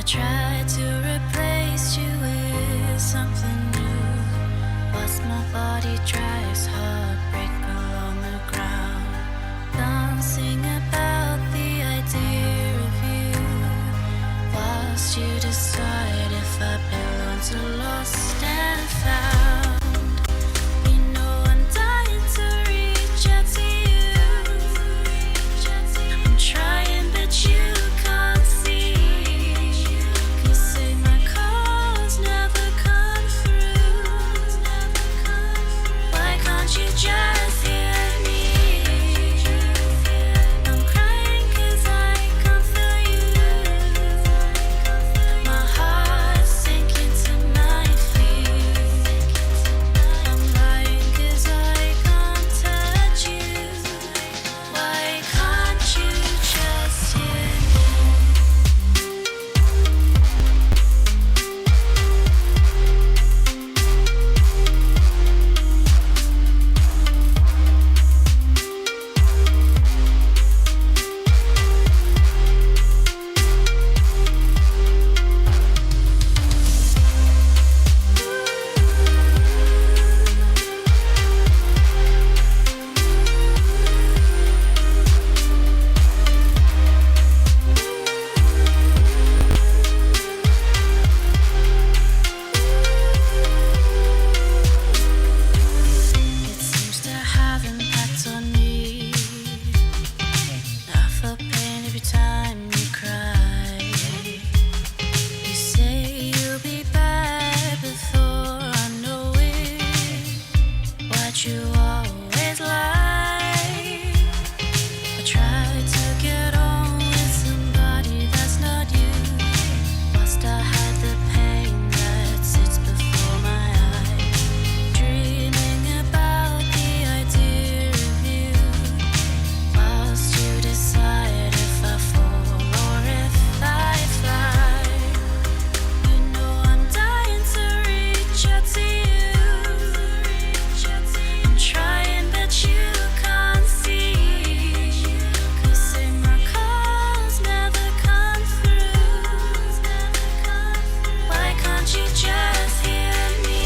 Tried to replace you with something new. Whilst my body dries, heartbreak along the ground. Dancing about the idea of you. Whilst you decide if I belong to lost and found. You know I'm dying to reach out to you. I'm trying but you can't see. Just hear me.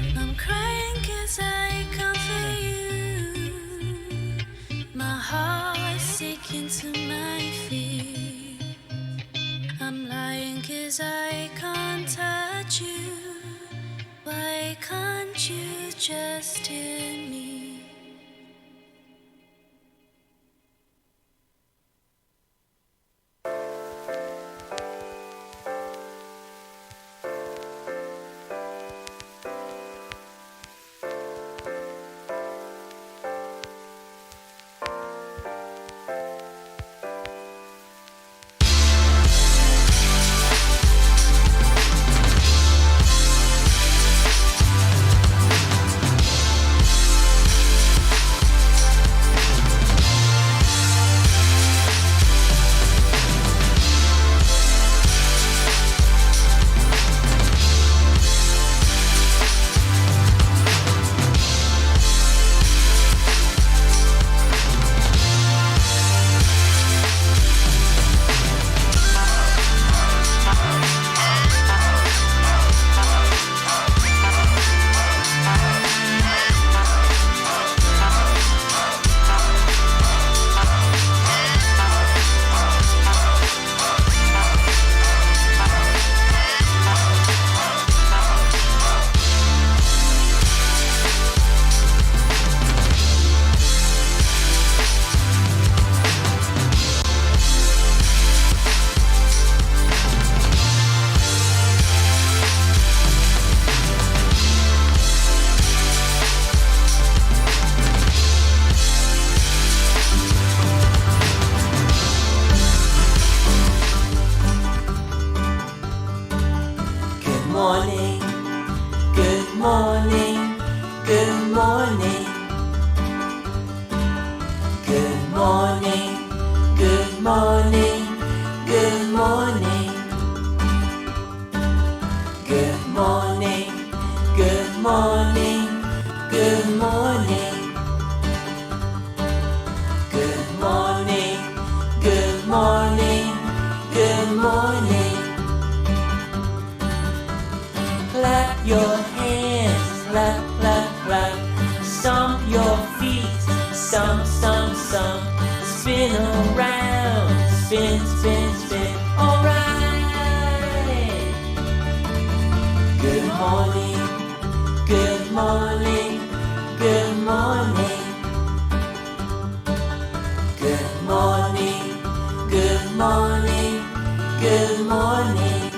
I'm crying 'cause I can't feel you. My heart's sinking to my feet. I'm lying 'cause I can't touch you. Why can't you just hear me? some, spin around, spin, alright. Good morning, good morning, good morning. Good morning, good morning, good morning.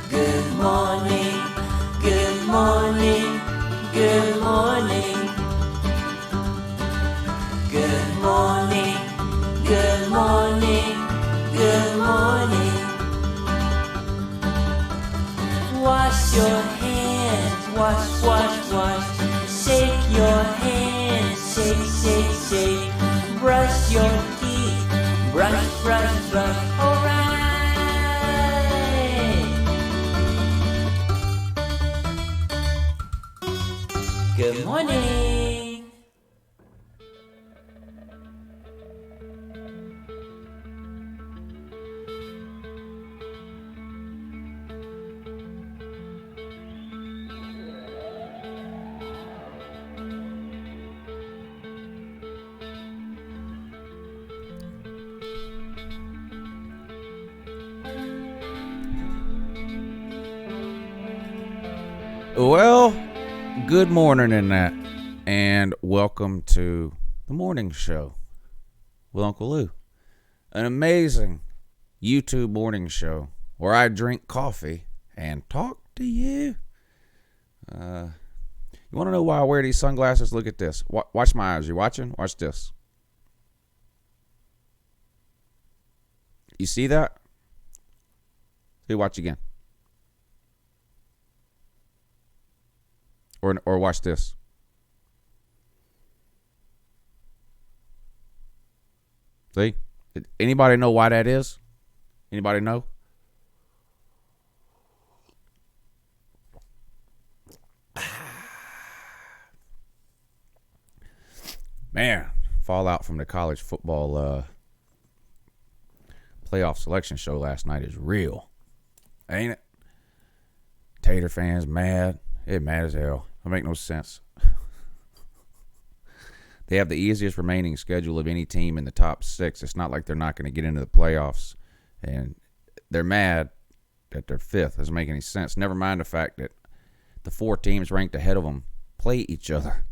Good morning, good morning, good morning. Good morning, good morning, good morning. Wash your hands, wash, wash, wash. Shake your hands, shake, shake, shake. Brush your teeth, brush, brush, brush. Alright. Good morning. Well, good morning in that, and welcome to the morning show with Uncle Lou, an amazing YouTube morning show where I drink coffee and talk to you. You want to know why I wear these sunglasses? Look at this. Watch my eyes. You watching? Watch this. You see that? See, watch again. Or watch this. See? Anybody know why that is? Anybody know? Man, fallout from the college football playoff selection show last night is real. Ain't it? Tater fans mad. It mad as hell. It make no sense. They have the easiest remaining schedule of any team in the top 6. It's not like they're not going to get into the playoffs. And they're mad that they're 5th. Doesn't make any sense. Never mind the fact that the 4 teams ranked ahead of them play each other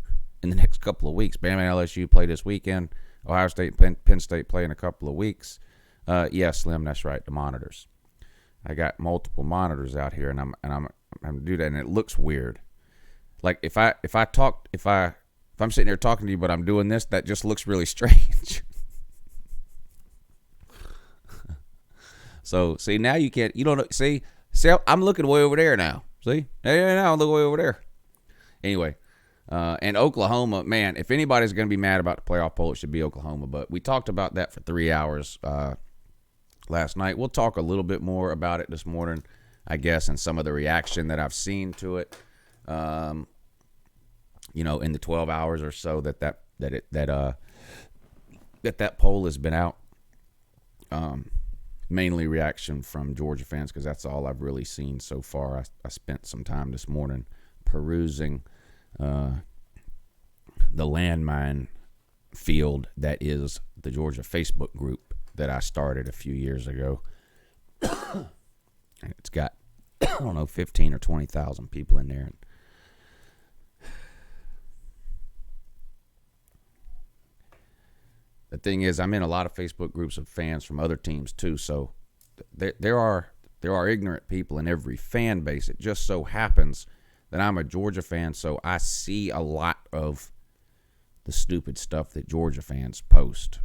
in the next couple of weeks. Bama and LSU play this weekend. Ohio State and Penn State play in a couple of weeks. Yeah, Slim, that's right, the monitors. I got multiple monitors out here, and I'm do that, and it looks weird. Like if I'm sitting here talking to you, but I'm doing this, that just looks really strange. So see, now you can't. You don't see. I'm looking way over there now. See, now I'm looking way over there. Anyway, and Oklahoma, man, if anybody's going to be mad about the playoff poll, it should be Oklahoma. But we talked about that for 3 hours last night. We'll talk a little bit more about it this morning, I guess, and some of the reaction that I've seen to it, in the 12 hours or so that poll has been out. Mainly reaction from Georgia fans, because that's all I've really seen so far. I spent some time this morning perusing the landmine field that is the Georgia Facebook group that I started a few years ago. And it's got, 15 or 20,000 people in there. The thing is, I'm in a lot of Facebook groups of fans from other teams too, so there are ignorant people in every fan base. It just so happens that I'm a Georgia fan, so I see a lot of the stupid stuff that Georgia fans post,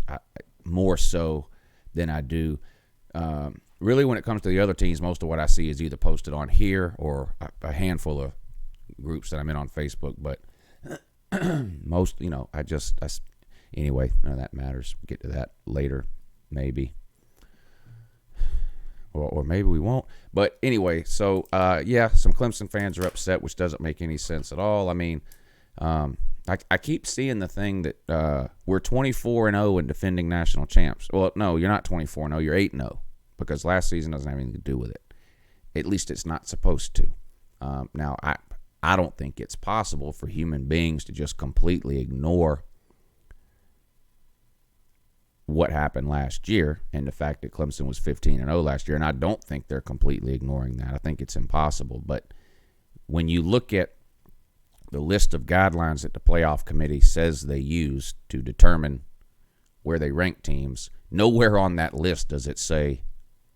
more so than I do. Really, when it comes to the other teams, most of what I see is either posted on here or a handful of groups that I'm in on Facebook. But most, anyway, none of that matters. We'll get to that later, maybe. Or maybe we won't. But anyway, so, some Clemson fans are upset, which doesn't make any sense at all. I mean, I keep seeing the thing that we're 24-0 and defending national champs. Well, no, you're not 24-0. You're 8-0 because last season doesn't have anything to do with it. At least it's not supposed to. Now, I don't think it's possible for human beings to just completely ignore what happened last year and the fact that Clemson was 15-0 last year. And I don't think they're completely ignoring that. I think it's impossible. But when you look at the list of guidelines that the playoff committee says they use to determine where they rank teams, nowhere on that list does it say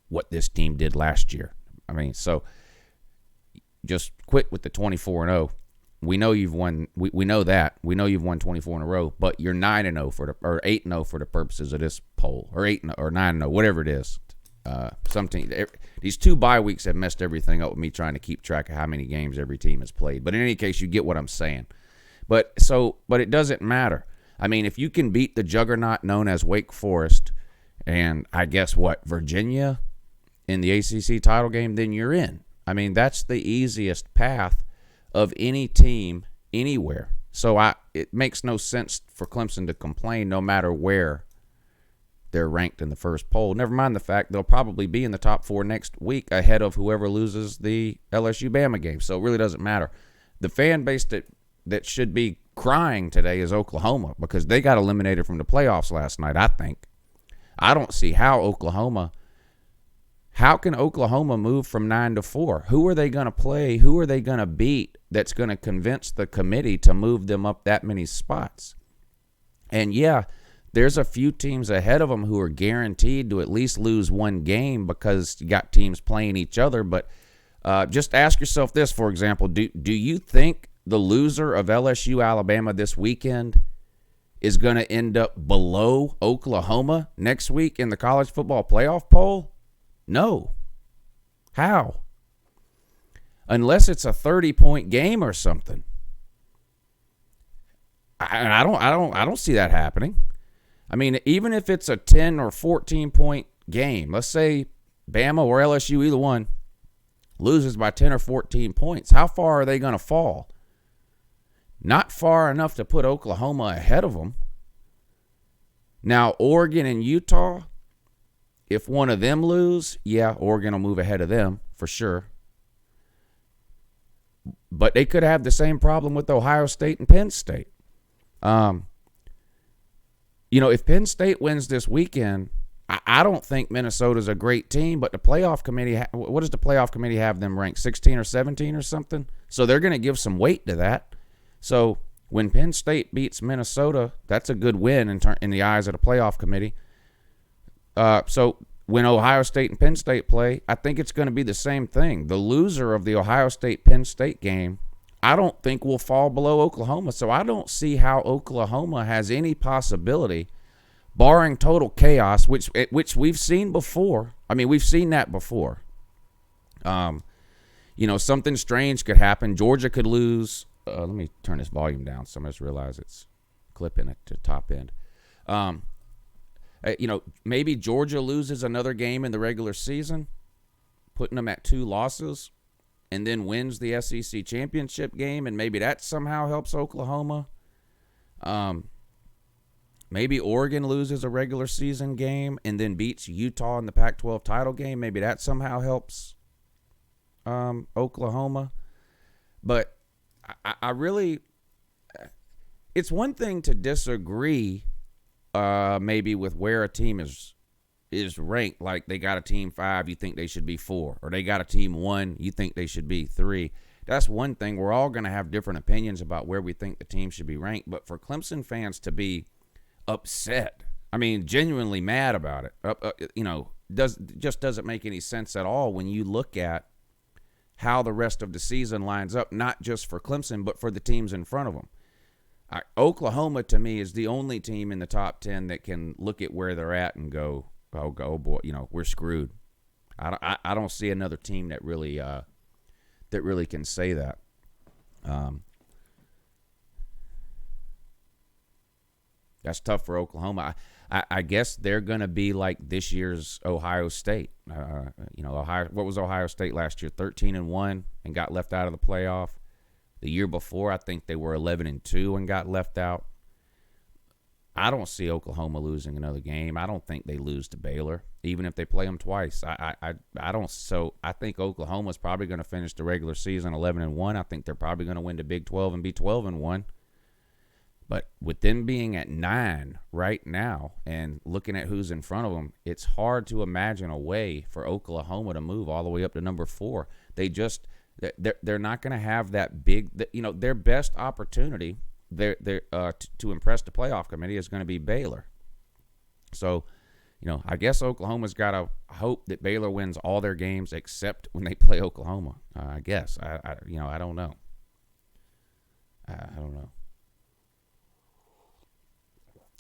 what this team did last year. I mean, so just quit with the 24-0. We know you've won. We know that. We know you've won 24 in a row, but you're 9-0 or 8-0 for the purposes of this poll, or 8 or 9-0, whatever it is. Some team, these 2 bye weeks have messed everything up with me trying to keep track of how many games every team has played. But in any case, you get what I'm saying. But it doesn't matter. I mean, if you can beat the juggernaut known as Wake Forest, and I guess Virginia in the ACC title game, then you're in. I mean, that's the easiest path of any team anywhere. So it makes no sense for Clemson to complain no matter where they're ranked in the first poll. Never mind the fact they'll probably be in the top 4 next week ahead of whoever loses the LSU-Bama game. So it really doesn't matter. The fan base that should be crying today is Oklahoma, because they got eliminated from the playoffs last night, I think. I don't see how can Oklahoma move from 9-4? Who are they going to play? Who are they going to beat that's going to convince the committee to move them up that many spots? And yeah, there's a few teams ahead of them who are guaranteed to at least lose one game because you got teams playing each other. But just ask yourself this, for example, do you think the loser of LSU-Alabama this weekend is going to end up below Oklahoma next week in the college football playoff poll? No. How? Unless it's a 30-point game or something. I don't see that happening. I mean, even if it's a 10 or 14-point game, let's say Bama or LSU, either one, loses by 10 or 14 points, how far are they going to fall? Not far enough to put Oklahoma ahead of them. Now, Oregon and Utah, if one of them lose, yeah, Oregon will move ahead of them for sure. But they could have the same problem with Ohio State and Penn State. If Penn State wins this weekend, I don't think Minnesota's a great team, but the playoff committee, what does the playoff committee have them ranked, 16 or 17 or something? So they're going to give some weight to that. So when Penn State beats Minnesota, that's a good win in the eyes of the playoff committee. So when Ohio State and Penn State play, I think it's going to be the same thing. The loser of the Ohio State-Penn State game, I don't think will fall below Oklahoma. So I don't see how Oklahoma has any possibility, barring total chaos, which we've seen before. I mean, we've seen that before. Something strange could happen. Georgia could lose. Let me turn this volume down so I just realize it's clipping at the top end. Maybe Georgia loses another game in the regular season, putting them at 2 losses, and then wins the SEC championship game, and maybe that somehow helps Oklahoma. Maybe Oregon loses a regular season game and then beats Utah in the Pac-12 title game. Maybe that somehow helps Oklahoma. But I really, it's one thing to disagree maybe with where a team is ranked. Like they got a team 5, you think they should be 4, or they got a team 1, you think they should be 3. That's one thing. We're all going to have different opinions about where we think the team should be ranked. But for Clemson fans to be upset, I mean, genuinely mad about it, doesn't make any sense at all when you look at how the rest of the season lines up, not just for Clemson, but for the teams in front of them. Oklahoma, to me, is the only team in the top 10 that can look at where they're at and go, oh boy, we're screwed. I don't see another team that really can say that. That's tough for Oklahoma. I guess they're going to be like this year's Ohio State. What was Ohio State last year? 13-1 and got left out of the playoff. The year before, I think they were 11-2 and got left out. I don't see Oklahoma losing another game. I don't think they lose to Baylor, even if they play them twice. I don't. So I think Oklahoma's probably going to finish the regular season 11-1. I think they're probably going to win the Big 12 and be 12-1. But with them being at 9 right now and looking at who's in front of them, it's hard to imagine a way for Oklahoma to move all the way up to number 4. They're not going to have that big. Their best opportunity. To impress the playoff committee is going to be Baylor. So, I guess Oklahoma's got to hope that Baylor wins all their games except when they play Oklahoma. I guess. I don't know. I don't know.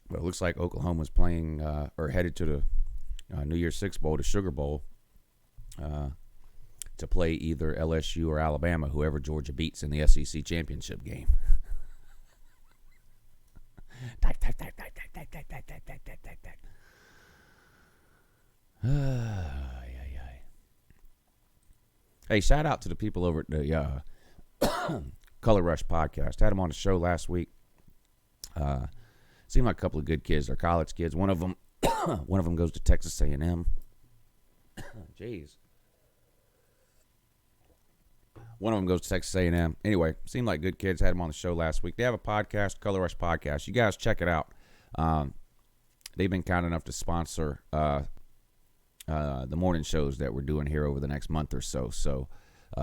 But it looks like Oklahoma's playing or headed to the New Year's Six Bowl, the Sugar Bowl, to play either LSU or Alabama, whoever Georgia beats in the SEC championship game. Hey, shout out to the people over at the Color Rush podcast. Had them on the show last week. Seemed like a couple of good kids. They're college kids. One of them goes to Texas A&M. Jeez. One of them goes to Texas A&M. Anyway, seemed like good kids. Had them on the show last week. They have a podcast, Color Rush Podcast. You guys check it out. They've been kind enough to sponsor the morning shows that we're doing here over the next month or so. So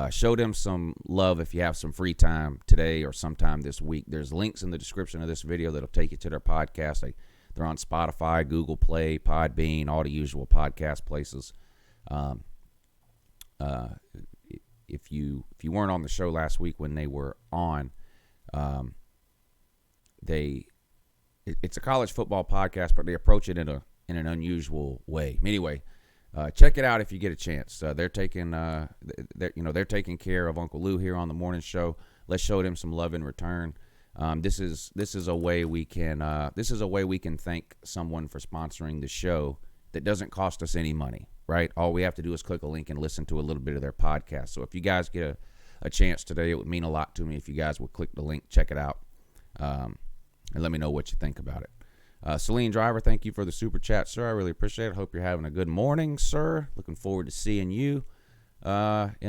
show them some love if you have some free time today or sometime this week. There's links in the description of this video that'll take you to their podcast. They're on Spotify, Google Play, Podbean, all the usual podcast places. If you weren't on the show last week when they were on, it's a college football podcast, but they approach it in an unusual way. Anyway, check it out if you get a chance. They're taking care of Uncle Lou here on the morning show. Let's show them some love in return. This is a way we can thank someone for sponsoring the show that doesn't cost us any money. Right? All we have to do is click a link and listen to a little bit of their podcast. So if you guys get a chance today, it would mean a lot to me if you guys would click the link, check it out, and let me know what you think about it. Celine Driver, thank you for the super chat, sir. I really appreciate it. Hope you're having a good morning, sir. Looking forward to seeing you in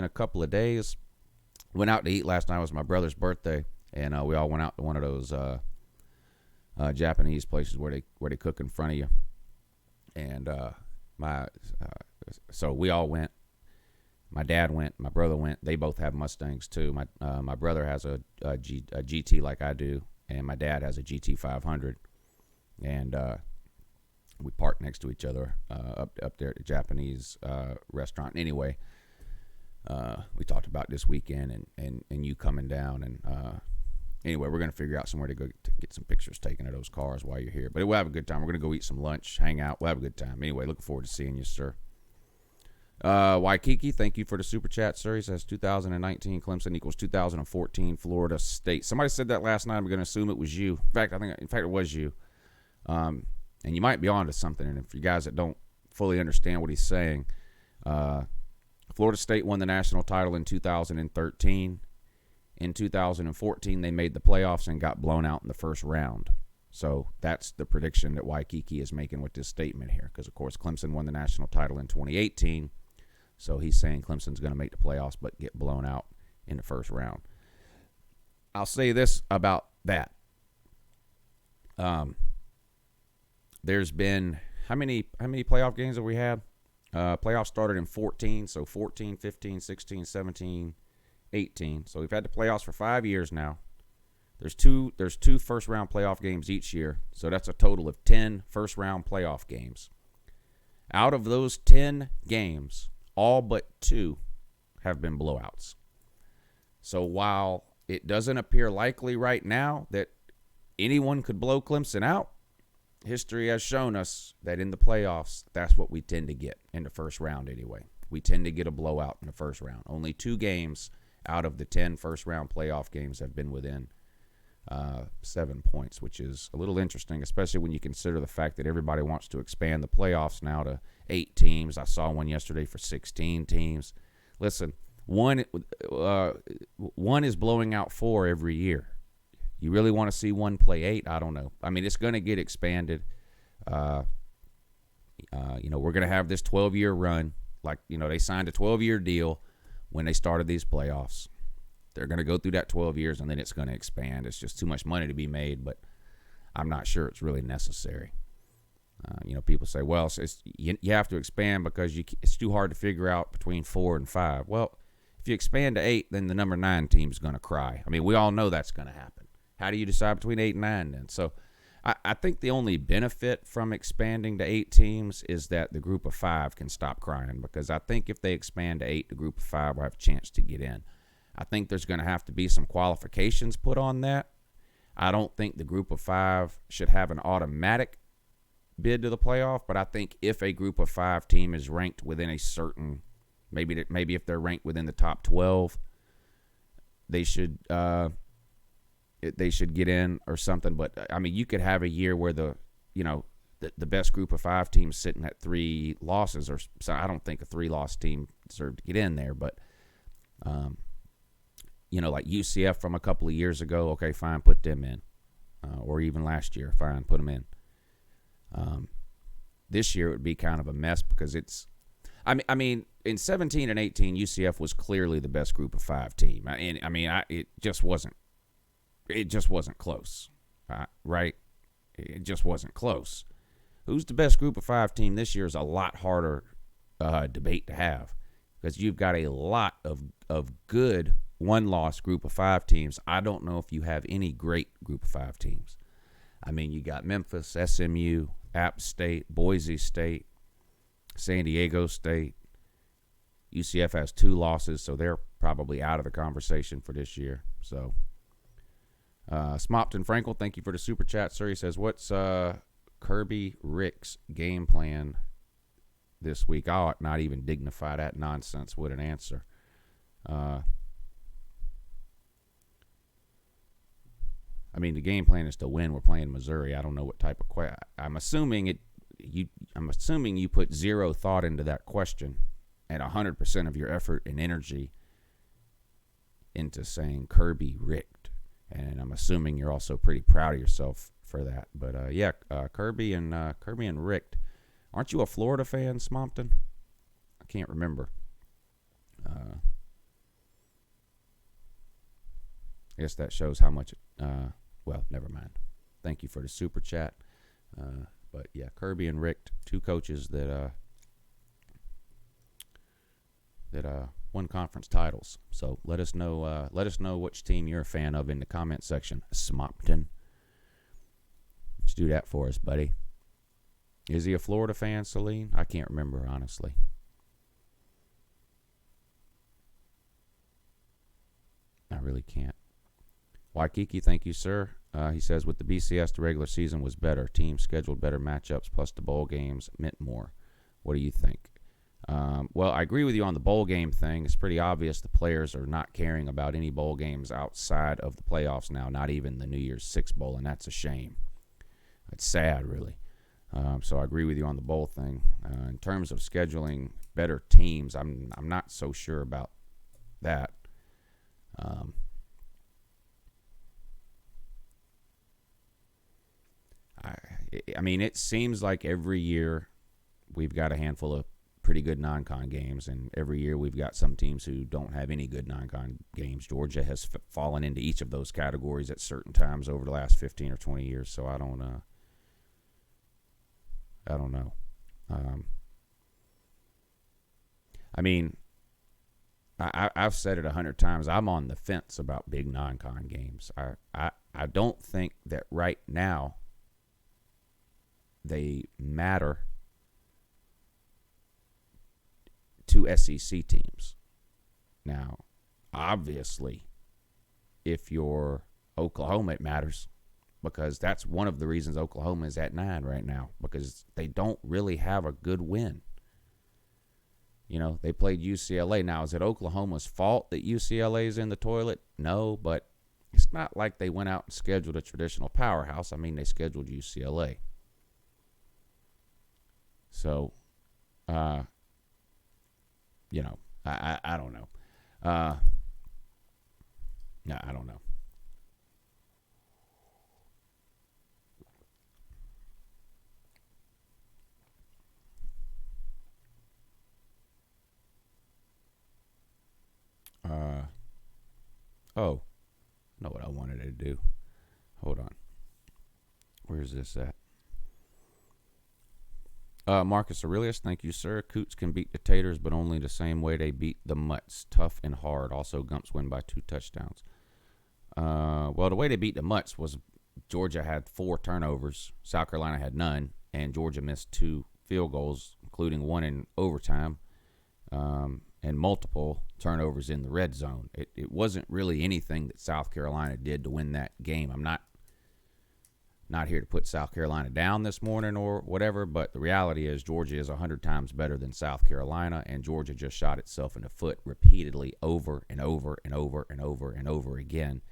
a couple of days. Went out to eat last night. It was my brother's birthday, and we all went out to one of those Japanese places where they cook in front of you. And so we all went. My dad went. My brother went. They both have Mustangs too. My brother has a GT like I do, and my dad has a GT 500. And we parked next to each other up there at the Japanese restaurant. Anyway, we talked about this weekend and you coming down. And anyway, we're going to figure out somewhere to go get some pictures taken of those cars while you're here. But we'll have a good time. We're going to go eat some lunch, hang out. We'll have a good time. Anyway, looking forward to seeing you, sir. Waikiki, thank you for the super chat, sir. He says 2019 Clemson equals 2014 Florida State. Somebody said that last night. I'm going to assume it was you. In fact, it was you. And you might be onto something. And if you guys that don't fully understand what he's saying, Florida State won the national title in 2013. In 2014, they made the playoffs and got blown out in the first round. So that's the prediction that Waikiki is making with this statement here. Because, of course, Clemson won the national title in 2018. So he's saying Clemson's going to make the playoffs but get blown out in the first round. I'll say this about that. There's been, how many playoff games have we had? Playoffs started in 14, so 14, 15, 16, 17, 18. So we've had the playoffs for 5 years now. There's two first-round playoff games each year, so that's a total of 10 first-round playoff games. Out of those 10 games, all but 2 have been blowouts. So while it doesn't appear likely right now that anyone could blow Clemson out, history has shown us that in the playoffs, that's what we tend to get in the first round anyway. We tend to get a blowout in the first round. Only 2 games out of the 10 first-round playoff games have been within 7 points, which is a little interesting, especially when you consider the fact that everybody wants to expand the playoffs now to 8 teams. I saw one yesterday for 16 teams. Listen, one is blowing out 4 every year. You really want to see one play 8? I don't know. I mean, it's going to get expanded. We're going to have this 12-year run. Like, they signed a 12-year deal when they started these playoffs. They're going to go through that 12 years, and then it's going to expand. It's just too much money to be made, but I'm not sure it's really necessary. People say, well, you have to expand because it's too hard to figure out between 4 and 5. Well, if you expand to 8, then the number 9 team is going to cry. I mean, we all know that's going to happen. How do you decide between 8 and 9 then? So I think the only benefit from expanding to 8 teams is that the group of 5 can stop crying, because I think if they expand to 8, the group of 5 will have a chance to get in. I think there's going to have to be some qualifications put on that. I don't think the group of 5 should have an automatic bid to the playoff, but I think if a group of 5 team is ranked within a certain, maybe if they're ranked within the top 12, they should get in or something. But I mean, you could have a year where the best group of 5 teams sitting at 3 losses, or so. I don't think a 3-loss team deserved to get in there, but like UCF from a couple of years ago, okay, fine, put them in, or even last year, fine, put them in. This year it would be kind of a mess because I mean, in 17 and 18, UCF was clearly the best group of 5 team. It just wasn't close, right? It just wasn't close. Who's the best group of 5 team this year is a lot harder debate to have, because you've got a lot of good 1-loss group of 5 teams. I don't know if you have any great group of 5 teams. I mean, you got Memphis, SMU, App State, Boise State, San Diego State. UCF has 2 losses, so they're probably out of the conversation for this year. So, Smopton Frankel, thank you for the super chat, sir. He says, what's Kirby Rick's game plan this week? I ought not even dignify that nonsense with an answer. I mean, the game plan is to win. We're playing Missouri. I don't know what type of I'm assuming you put 0 thought into that question and 100% of your effort and energy into saying Kirby ricked. And I'm assuming you're also pretty proud of yourself for that. But Kirby and ricked. Aren't you a Florida fan, Smompton? I can't remember. I guess that shows how much. Well, never mind. Thank you for the super chat. But yeah, Kirby and Rick, 2 coaches that won conference titles. So let us know which team you're a fan of in the comment section. Smopton. Let's do that for us, buddy. Is he a Florida fan, Celine? I can't remember, honestly. I really can't. Waikiki, thank you, sir. He says, with the BCS, the regular season was better. Teams scheduled better matchups, plus the bowl games meant more. What do you think? Well, I agree with you on the bowl game thing. It's pretty obvious the players are not caring about any bowl games outside of the playoffs now, not even the New Year's Six Bowl, and that's a shame. It's sad, really. So I agree with you on the bowl thing. In terms of scheduling better teams, I'm not so sure about that. I mean, it seems like every year we've got a handful of pretty good non-con games, and every year we've got some teams who don't have any good non-con games. Georgia has fallen into each of those categories at certain times over the last 15 or 20 years, so I don't know. I mean, I've said it 100 times. I'm on the fence about big non-con games. I don't think that right now they matter to SEC teams. Now, obviously, if you're Oklahoma, it matters, because that's one of the reasons Oklahoma is at 9 right now, because they don't really have a good win. You know, they played UCLA. Now, is it Oklahoma's fault that UCLA is in the toilet? No, but it's not like they went out and scheduled a traditional powerhouse. I mean, they scheduled UCLA. So, I don't know. I don't know. Oh, know what I wanted to do. Hold on. Where's this at? Marcus Aurelius, thank you, sir. Coots can beat the Taters, but only the same way they beat the Mutts. Tough and hard. Also, Gumps win by 2 touchdowns. Well, the way they beat the Mutts was Georgia had 4 turnovers. South Carolina had none. And Georgia missed 2 field goals, including one in overtime, and multiple turnovers in the red zone. It wasn't really anything that South Carolina did to win that game. I'm not here to put South Carolina down this morning or whatever, but the reality is Georgia is 100 times better than South Carolina, and Georgia just shot itself in the foot repeatedly over and over and over and over and over again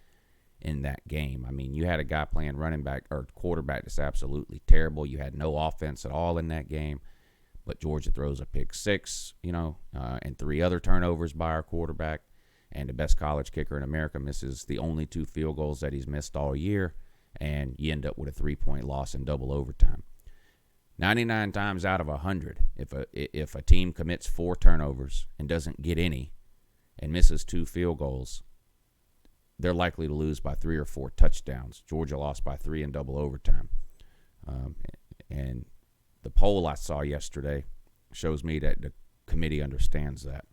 in that game. I mean, you had a guy playing running back or quarterback that's absolutely terrible. You had no offense at all in that game, but Georgia throws a pick 6, and 3 other turnovers by our quarterback, and the best college kicker in America misses the only 2 field goals that he's missed all year. And you end up with a 3-point loss in double overtime. 99 times out of 100, if a team commits 4 turnovers and doesn't get any and misses 2 field goals, they're likely to lose by 3 or 4 touchdowns. Georgia lost by 3 in double overtime. And the poll I saw yesterday shows me that the committee understands that.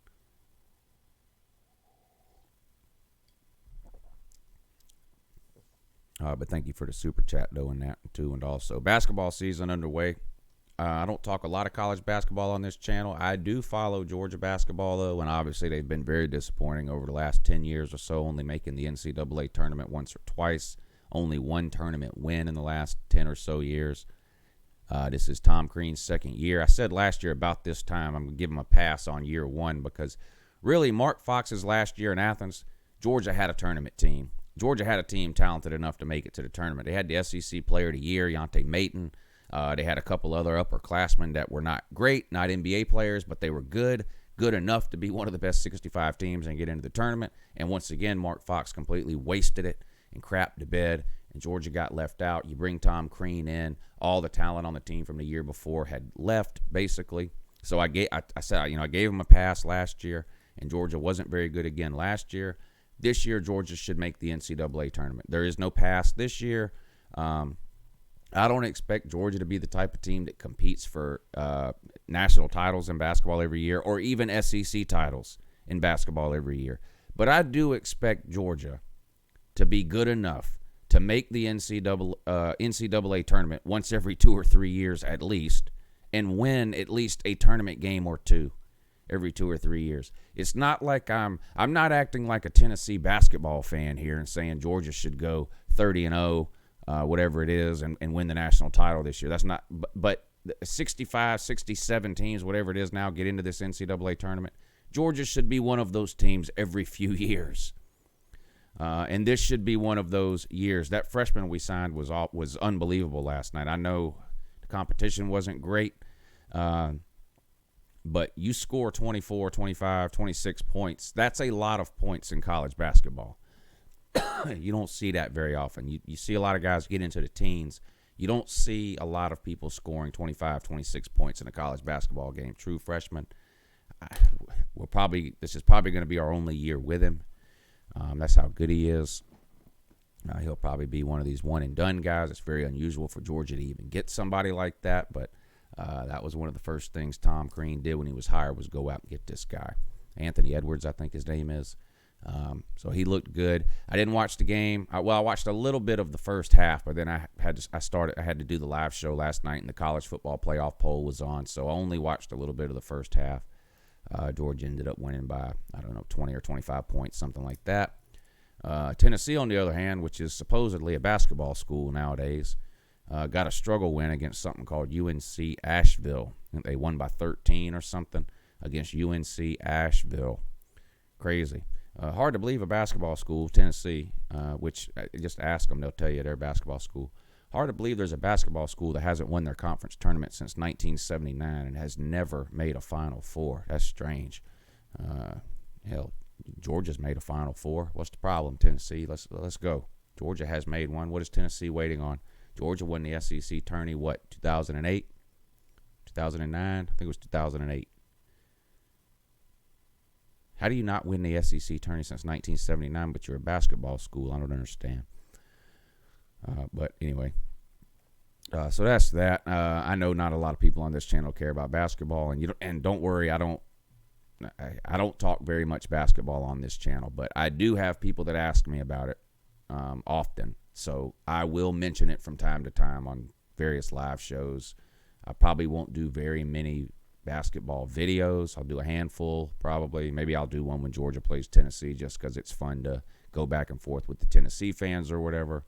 But thank you for the super chat, though, in that, too. And also, basketball season underway. I don't talk a lot of college basketball on this channel. I do follow Georgia basketball, though, and obviously they've been very disappointing over the last 10 years or so, only making the NCAA tournament once or twice. Only 1 tournament win in the last 10 or so years. This is Tom Crean's 2nd year. I said last year about this time I'm going to give him a pass on year 1 because really Mark Fox's last year in Athens, Georgia had a tournament team. Georgia had a team talented enough to make it to the tournament. They had the SEC Player of the Year, Yante Mayton. They had a couple other upperclassmen that were not great, not NBA players, but they were good enough to be one of the best 65 teams and get into the tournament. And once again, Mark Fox completely wasted it and crapped the bed, and Georgia got left out. You bring Tom Crean in. All the talent on the team from the year before had left, basically. So I said, I gave him a pass last year, and Georgia wasn't very good again last year. This year, Georgia should make the NCAA tournament. There is no pass this year. I don't expect Georgia to be the type of team that competes for national titles in basketball every year or even SEC titles in basketball every year. But I do expect Georgia to be good enough to make the NCAA tournament once every 2 or 3 years at least and win at least a tournament game or 2. Every 2 or 3 years. It's not like I'm not acting like a Tennessee basketball fan here and saying Georgia should go 30-0, whatever it is, and win the national title this year. That's not. But 65, 67 teams, whatever it is now, get into this NCAA tournament. Georgia should be one of those teams every few years, and this should be one of those years. That freshman we signed was unbelievable last night. I know the competition wasn't great. But you score 24, 25, 26 points. That's a lot of points in college basketball. You don't see that very often. You see a lot of guys get into the teens. You don't see a lot of people scoring 25, 26 points in a college basketball game. True freshmen. This is probably going to be our only year with him. That's how good he is. He'll probably be one of these one-and-done guys. It's very unusual for Georgia to even get somebody like that, but that was one of the first things Tom Crean did when he was hired was go out and get this guy. Anthony Edwards, I think his name is. So he looked good. I didn't watch the game. I watched a little bit of the first half, but then I had to do the live show last night, and the college football playoff poll was on, so I only watched a little bit of the first half. Georgia ended up winning by, 20 or 25 points, something like that. Tennessee, on the other hand, which is supposedly a basketball school nowadays, got a struggle win against something called UNC Asheville. They won by 13 or something against UNC Asheville. Crazy. Hard to believe a basketball school, Tennessee, which just ask them, they'll tell you they're a basketball school. Hard to believe there's a basketball school that hasn't won their conference tournament since 1979 and has never made a Final Four. That's strange. Hell, Georgia's made a Final Four. What's the problem, Tennessee? Let's go. Georgia has made one. What is Tennessee waiting on? Georgia won the SEC tourney, 2008? 2009? I think it was 2008. How do you not win the SEC tourney since 1979, but you're a basketball school? I don't understand. But anyway, so that's that. I know not a lot of people on this channel care about basketball, and don't worry, I don't talk very much basketball on this channel, but I do have people that ask me about it often. So I will mention it from time to time on various live shows. I probably won't do very many basketball videos. I'll do a handful, probably. Maybe I'll do one when Georgia plays Tennessee, just because it's fun to go back and forth with the Tennessee fans or whatever.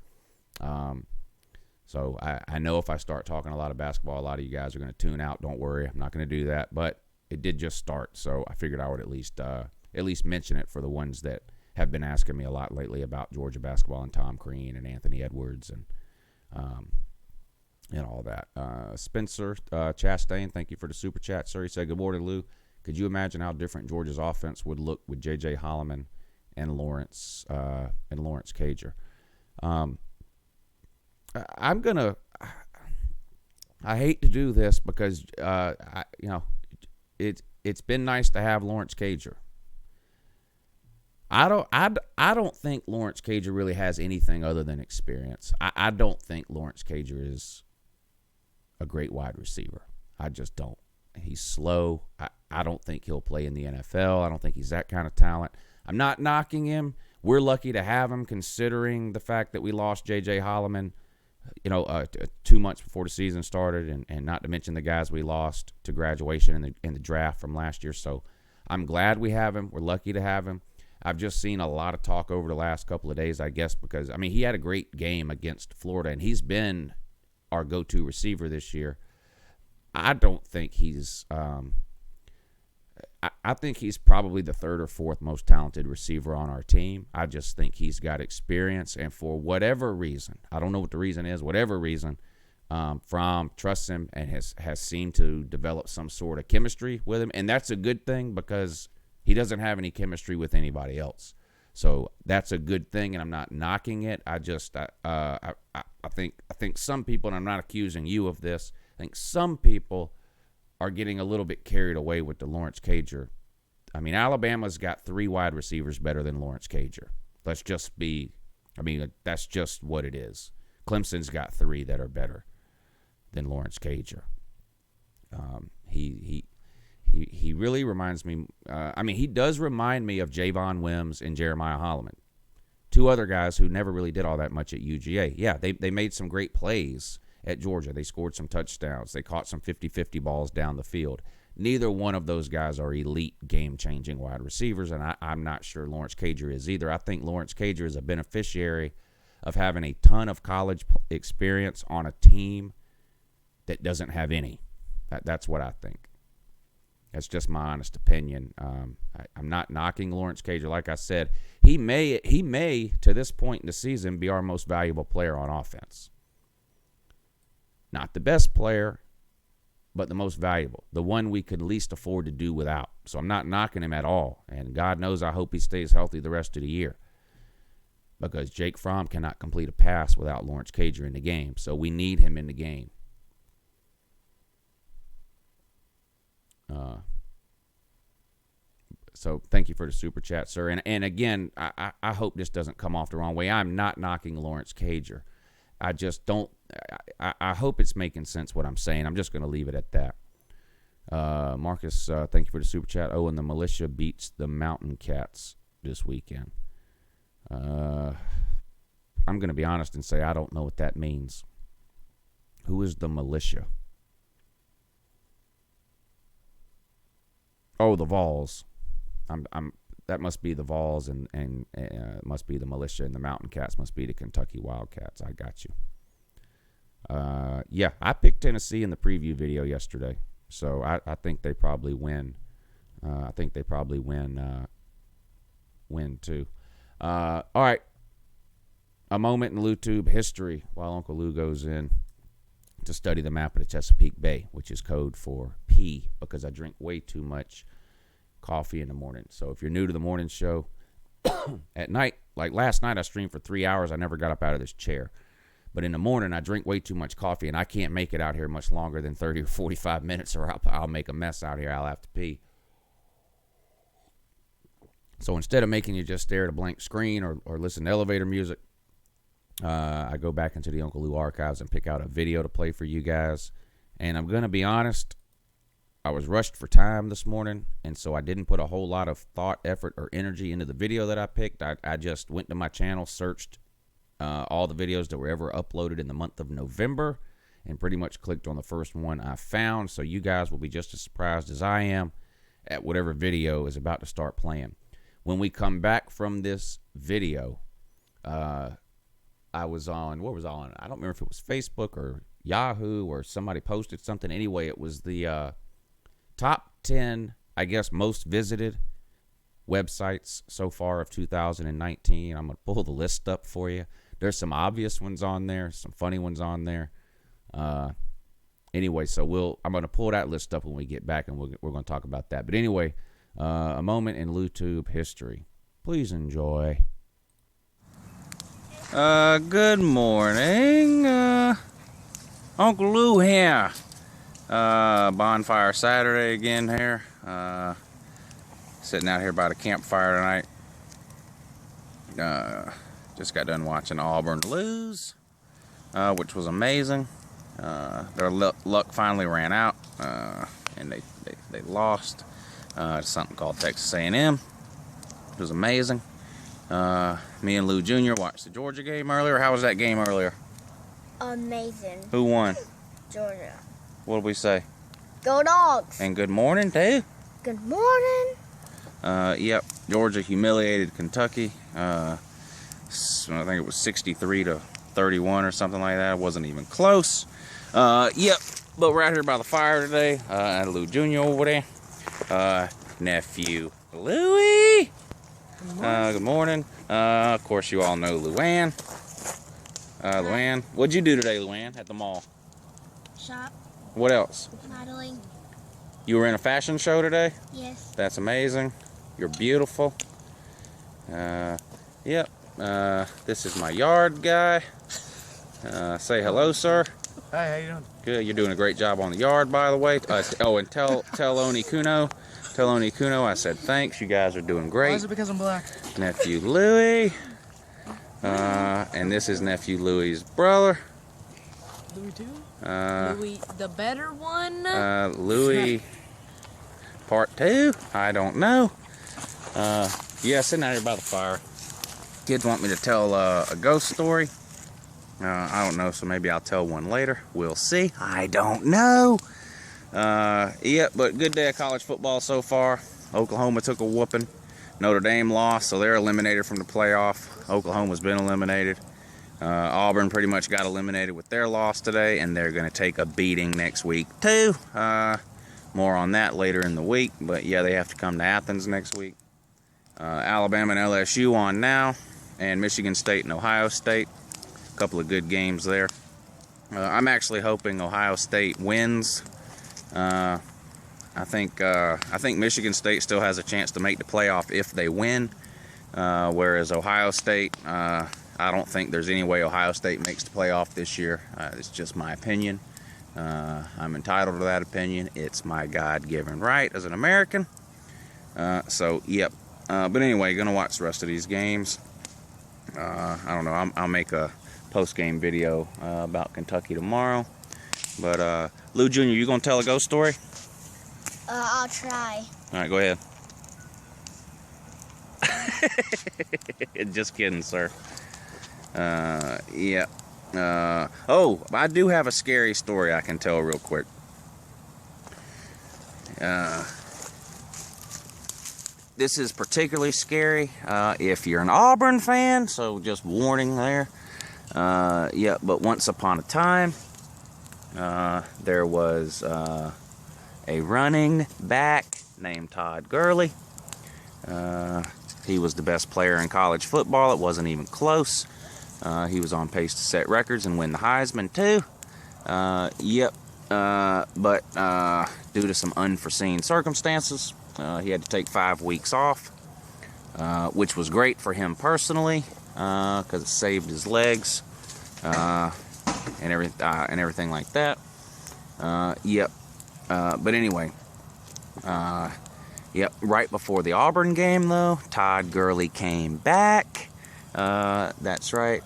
So I know if I start talking a lot of basketball, a lot of you guys are going to tune out. Don't worry, I'm not going to do that. But it did just start, so I figured I would at least mention it for the ones that have been asking me a lot lately about Georgia basketball and Tom Crean and Anthony Edwards and all that. Spencer Chastain, thank you for the super chat, sir. He said, good morning, Lou. Could you imagine how different Georgia's offense would look with J.J. Holloman and Lawrence Cager? I hate to do this because it's been nice to have Lawrence Cager. I don't think Lawrence Cager really has anything other than experience. I don't think Lawrence Cager is a great wide receiver. I just don't. He's slow. I don't think he'll play in the NFL. I don't think he's that kind of talent. I'm not knocking him. We're lucky to have him, considering the fact that we lost J.J. Holloman, 2 months before the season started, and not to mention the guys we lost to graduation in the draft from last year. So I'm glad we have him. We're lucky to have him. I've just seen a lot of talk over the last couple of days, I guess, because, he had a great game against Florida, and he's been our go-to receiver this year. I don't think he's I think he's probably the third or fourth most talented receiver on our team. I just think he's got experience, and for whatever reason, I don't know what the reason is, whatever reason, Fromm trusts him and has seemed to develop some sort of chemistry with him, and that's a good thing because he doesn't have any chemistry with anybody else. So that's a good thing, and I'm not knocking it. I think some people, and I'm not accusing you of this, I think some people are getting a little bit carried away with the Lawrence Cager. Alabama's got 3 wide receivers better than Lawrence Cager. That's just what it is. Clemson's got 3 that are better than Lawrence Cager. He really reminds me, he does remind me of Javon Wims and Jeremiah Holloman. 2 other guys who never really did all that much at UGA. Yeah, they made some great plays at Georgia. They scored some touchdowns. They caught some 50-50 balls down the field. Neither one of those guys are elite game-changing wide receivers, and I'm not sure Lawrence Cager is either. I think Lawrence Cager is a beneficiary of having a ton of college experience on a team that doesn't have any. That's what I think. That's just my honest opinion. I'm not knocking Lawrence Cager. Like I said, he may, to this point in the season, be our most valuable player on offense. Not the best player, but the most valuable. The one we could least afford to do without. So I'm not knocking him at all. And God knows I hope he stays healthy the rest of the year. Because Jake Fromm cannot complete a pass without Lawrence Cager in the game. So we need him in the game. So thank you for the super chat, sir. And again, I hope this doesn't come off the wrong way. I'm not knocking Lawrence Cager. I just don't. I hope it's making sense what I'm saying. I'm just going to leave it at that. Marcus, thank you for the super chat. Oh, and the militia beats the Mountain Cats this weekend. I'm going to be honest and say I don't know what that means. Who is the militia? Oh, the Vols. That must be the Vols, and must be the militia, and the Mountain Cats must be the Kentucky Wildcats. I got you. Yeah, I picked Tennessee in the preview video yesterday, so I think they probably win. I think they probably win too. All right. A moment in LouTube history while Uncle Lou goes in to study the map of the Chesapeake Bay, which is code for P, because I drink way too much coffee in the morning. So if you're new to the morning show, at night, like last night, I streamed for 3 hours. I never got up out of this chair. But in the morning, I drink way too much coffee, and I can't make it out here much longer than 30 or 45 minutes, or I'll make a mess out here. I'll have to pee. So instead of making you just stare at a blank screen or listen to elevator music, I go back into the UNCLELOU archives and pick out a video to play for you guys. And I'm going to be honest, I was rushed for time this morning, and so I didn't put a whole lot of thought, effort, or energy into the video that I picked. I just went to my channel, searched all the videos that were ever uploaded in the month of November, and pretty much clicked on the first one I found. So you guys will be just as surprised as I am at whatever video is about to start playing. When we come back from this video, I was on, what was I on? I don't remember if it was Facebook or Yahoo or somebody posted something. Anyway, it was the top 10, I guess, most visited websites so far of 2019. I'm going to pull the list up for you. There's some obvious ones on there, some funny ones on there. Anyway, so I'm going to pull that list up when we get back, and we're going to talk about that. But anyway, a moment in LouTube history. Please enjoy. Good morning. Uncle Lou here. Bonfire Saturday again here. Sitting out here by the campfire tonight. Just got done watching Auburn lose, which was amazing. Their luck finally ran out, and they lost to something called Texas A&M. It was amazing. Me and Lou Jr. watched the Georgia game earlier. How was that game earlier? Amazing. Who won? Georgia. What did we say? Go Dogs. And good morning, too. Good morning. Yep, Georgia humiliated Kentucky. I think it was 63-31 or something like that. It wasn't even close. Yep, but we're out here by the fire today. Lou Jr. over there. Nephew Louie. Good morning. Of course, you all know Luann. Luann, what'd you do today, Luann, at the mall? Shop. What else? Modeling. You were in a fashion show today? Yes. That's amazing. You're beautiful. Yep. This is my yard guy. Say hello, sir. Hi, how you doing? Good. You're doing a great job on the yard, by the way. And tell Oni Kuno. Tell Oni Kuno I said thanks. You guys are doing great. Why is it because I'm black? Nephew Louie. And this is Nephew Louie's brother. Louis too? Louis, the better one? Louie part 2? I don't know. Yeah, sitting out here by the fire. Kids want me to tell a ghost story. I don't know, so maybe I'll tell one later. We'll see. I don't know. Yeah, but good day of college football so far. Oklahoma took a whooping. Notre Dame lost, so they're eliminated from the playoff. Oklahoma's been eliminated. Auburn pretty much got eliminated with their loss today, and they're going to take a beating next week too. More on that later in the week, but yeah, they have to come to Athens next week. Alabama and LSU on now, and Michigan State and Ohio State. A couple of good games there. I'm actually hoping Ohio State wins. I think Michigan State still has a chance to make the playoff if they win, whereas Ohio State, I don't think there's any way Ohio State makes the playoff this year. It's just my opinion. I'm entitled to that opinion. It's my God-given right as an American. So, yep. But anyway, gonna watch the rest of these games. I don't know. I'll make a post-game video about Kentucky tomorrow. But Lou Jr., you gonna tell a ghost story? I'll try. All right, go ahead. Just kidding, sir. Yeah. Oh, I do have a scary story I can tell real quick. This is particularly scary if you're an Auburn fan, so just warning there. Yeah, but once upon a time, there was a running back named Todd Gurley. He was the best player in college football. It wasn't even close. He was on pace to set records and win the Heisman too. Yep. But due to some unforeseen circumstances, he had to take 5 weeks off, which was great for him personally because it saved his legs and everything like that. Yep. But anyway, Yep, right before the Auburn game, though, Todd Gurley came back. That's right.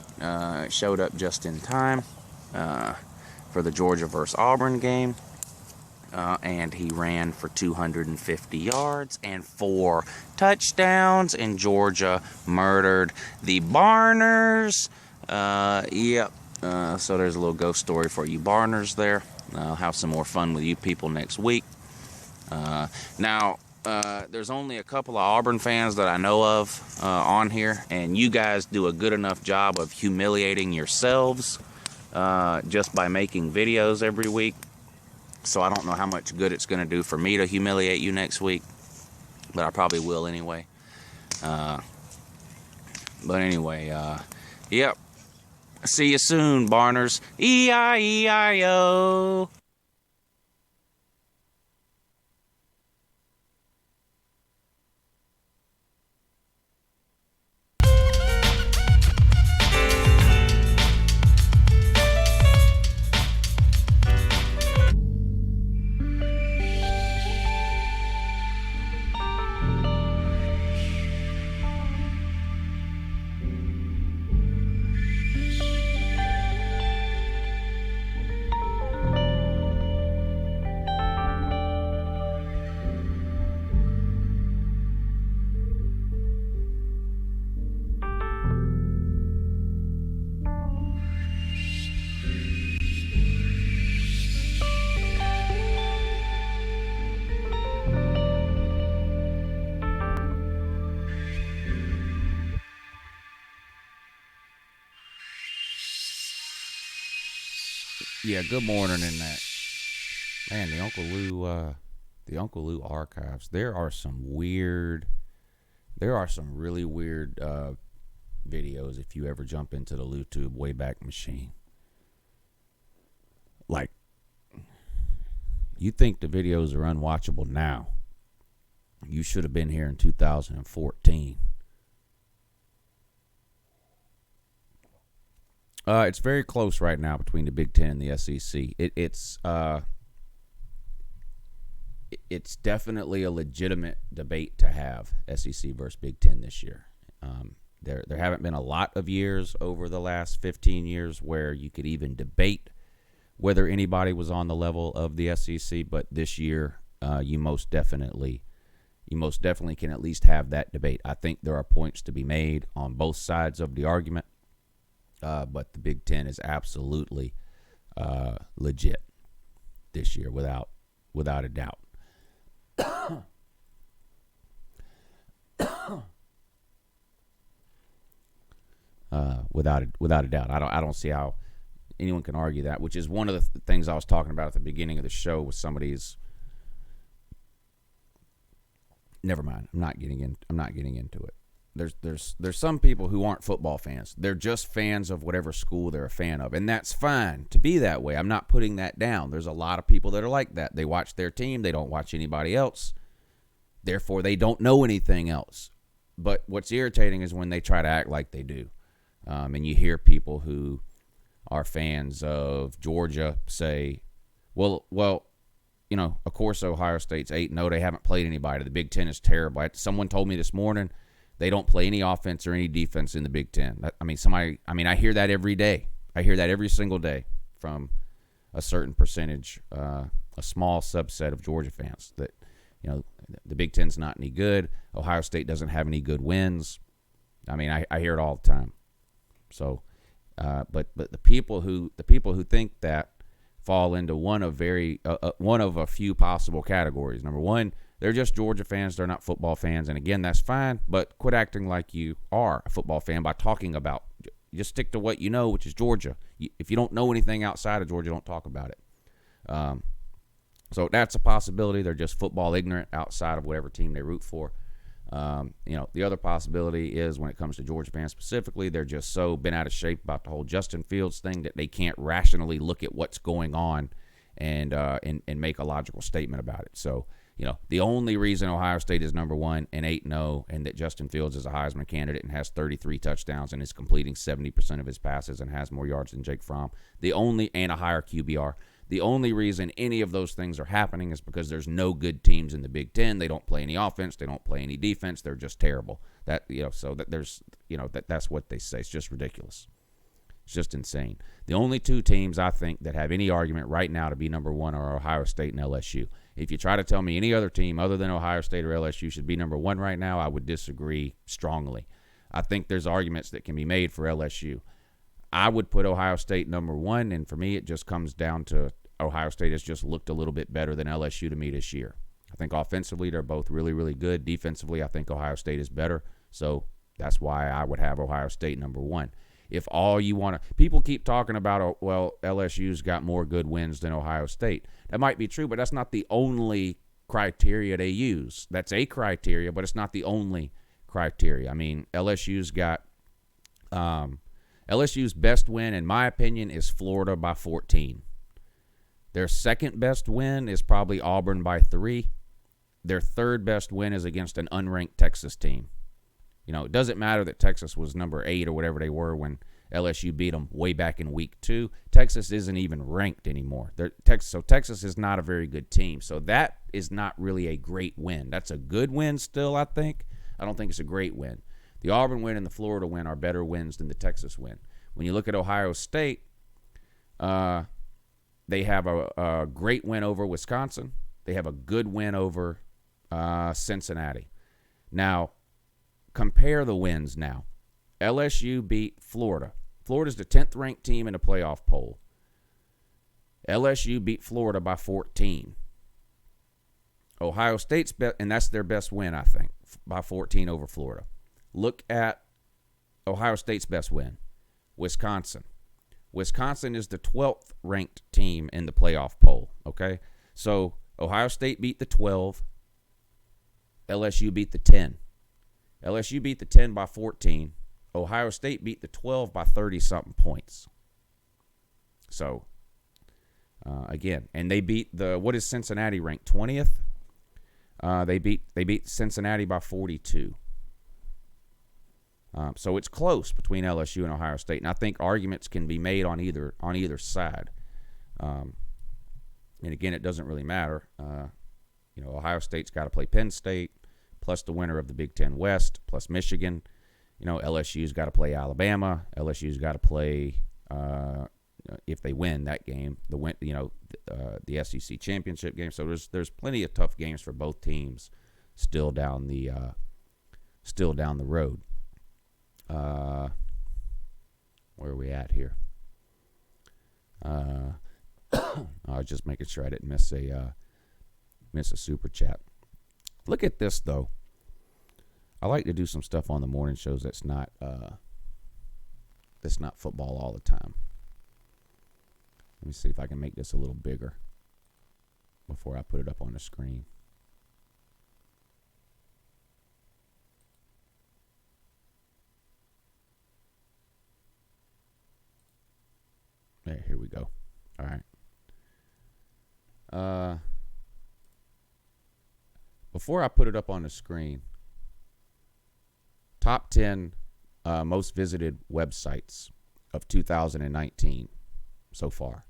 Showed up just in time for the Georgia versus Auburn game. And he ran for 250 yards and 4 touchdowns. And Georgia murdered the Barners. Yep. So there's a little ghost story for you Barners there. I'll have some more fun with you people next week. Now, there's only a couple of Auburn fans that I know of on here, and you guys do a good enough job of humiliating yourselves just by making videos every week. So I don't know how much good it's going to do for me to humiliate you next week, but I probably will anyway. But anyway, yep. See you soon, Barners. E-I-E-I-O. Yeah, good morning in that. Man, the Uncle Lou archives. There are some really weird videos if you ever jump into the LouTube Wayback Machine. Like, you think the videos are unwatchable now. You should have been here in 2014. It's very close right now between the Big Ten and the SEC. It's definitely a legitimate debate to have, SEC versus Big Ten this year. There haven't been a lot of years over the last 15 years where you could even debate whether anybody was on the level of the SEC, but this year you most definitely can at least have that debate. I think there are points to be made on both sides of the argument. But the Big Ten is absolutely legit this year, without a doubt. Without a doubt, I don't see how anyone can argue that. Which is one of the things I was talking about at the beginning of the show with somebody's. Never mind. I'm not getting into it. There's some people who aren't football fans. They're just fans of whatever school they're a fan of. And that's fine to be that way. I'm not putting that down. There's a lot of people that are like that. They watch their team. They don't watch anybody else. Therefore, they don't know anything else. But what's irritating is when they try to act like they do. And you hear people who are fans of Georgia say, well, you know, of course Ohio State's 8-0. They haven't played anybody. The Big Ten is terrible. Someone told me this morning they don't play any offense or any defense in the Big Ten. I hear that every day. I hear that every single day from a certain percentage, a small subset of Georgia fans that, you know, the Big Ten's not any good. Ohio State doesn't have any good wins. I mean, I hear it all the time. So, but the people who think that fall into one of a few possible categories. Number one, they're just Georgia fans. They're not football fans. And again, that's fine, but quit acting like you are a football fan by talking about, just stick to what you know, which is Georgia. If you don't know anything outside of Georgia, don't talk about it. So that's a possibility. They're just football ignorant outside of whatever team they root for. The other possibility is when it comes to Georgia fans specifically, they're just so bent out of shape about the whole Justin Fields thing that they can't rationally look at what's going on and make a logical statement about it. So, you know, the only reason Ohio State is number 1 and 8-0 and that Justin Fields is a Heisman candidate and has 33 touchdowns and is completing 70% of his passes and has more yards than Jake Fromm, and a higher QBR. The only reason any of those things are happening is because there's no good teams in the Big Ten. They don't play any offense. They don't play any defense. They're just terrible. That's what they say. It's just ridiculous. It's just insane. The only two teams I think that have any argument right now to be number one are Ohio State and LSU. If you try to tell me any other team other than Ohio State or LSU should be number one right now, I would disagree strongly. I think there's arguments that can be made for LSU. I would put Ohio State number one, and for me it just comes down to Ohio State has just looked a little bit better than LSU to me this year. I think offensively they're both really, really good. Defensively, I think Ohio State is better. So that's why I would have Ohio State number one. If all you want to – people keep talking about, well, LSU's got more good wins than Ohio State. That might be true, but that's not the only criteria they use. That's a criteria, but it's not the only criteria. I mean, LSU's got LSU's best win, in my opinion, is Florida by 14. Their second best win is probably Auburn by 3. Their third best win is against an unranked Texas team. You know, it doesn't matter that Texas was number 8 or whatever they were when LSU beat them way back in week 2. Texas isn't even ranked anymore. So Texas is not a very good team. So that is not really a great win. That's a good win still, I think. I don't think it's a great win. The Auburn win and the Florida win are better wins than the Texas win. When you look at Ohio State, they have a great win over Wisconsin. They have a good win over Cincinnati. Now, compare the wins now. LSU beat Florida. Florida's the 10th ranked team in the playoff poll. LSU beat Florida by 14. Ohio State's and that's their best win, I think, by 14 over Florida. Look at Ohio State's best win, Wisconsin. Wisconsin is the 12th ranked team in the playoff poll, okay? So Ohio State beat the 12. LSU beat the 10. LSU beat the 10 by 14. Ohio State beat the 12 by 30-something points. So, again, and they beat what is Cincinnati ranked? 20th? They beat Cincinnati by 42. So it's close between LSU and Ohio State, and I think arguments can be made on either side. And again, it doesn't really matter. Ohio State's got to play Penn State, plus the winner of the Big Ten West, plus Michigan. LSU's got to play Alabama. LSU's got to play, if they win that game, the SEC championship game. So there's plenty of tough games for both teams still down the road. Where are we at here? I was just making sure I didn't miss a super chat. Look at this though. I like to do some stuff on the morning shows that's not football all the time. Let me see if I can make this a little bigger before I put it up on the screen. There, here we go. All right. Before I put it up on the screen, top 10 most visited websites of 2019 so far.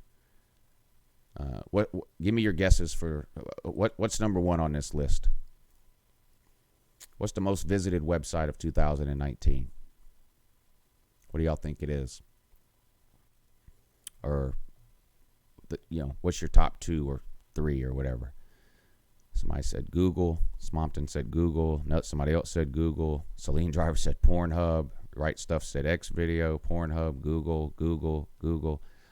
Give me your guesses for what's number one on this list? What's the most visited website of 2019? What do y'all think it is? Or what's your top 2 or 3 or whatever? Somebody said Google. Smompton said Google. No, somebody else said Google. Celine Driver said Pornhub. Right Stuff said Xvideo. Pornhub. Google.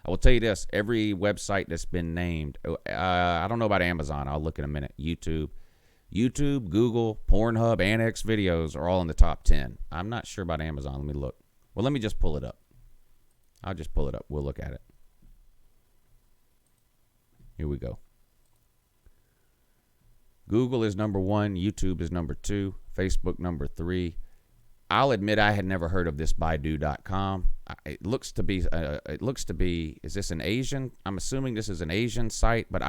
I will tell you this. Every website that's been named, I don't know about Amazon. I'll look in a minute. YouTube, Google, Pornhub, and Xvideos are all in the top 10. I'm not sure about Amazon. Let me look. Well, let me just pull it up. I'll just pull it up. We'll look at it. Here we go. Google is number 1. YouTube is number 2. Facebook number 3. I'll admit I had never heard of this Baidu.com. It looks to be. Is this an Asian? I'm assuming this is an Asian site, but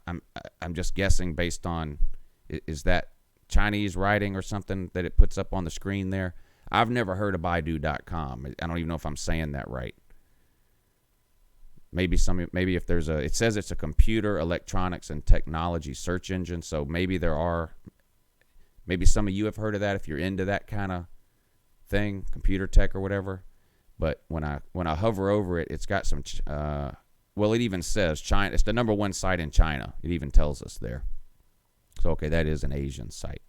I'm just guessing based on is that Chinese writing or something that it puts up on the screen there. I've never heard of Baidu.com. I don't even know if I'm saying that right. Maybe if there's it says it's a computer, electronics, and technology search engine. So maybe some of you have heard of that if you're into that kind of thing, computer tech or whatever. But when I hover over it, it's got some, it even says China. It's the number one site in China. It even tells us there. So, okay, that is an Asian site.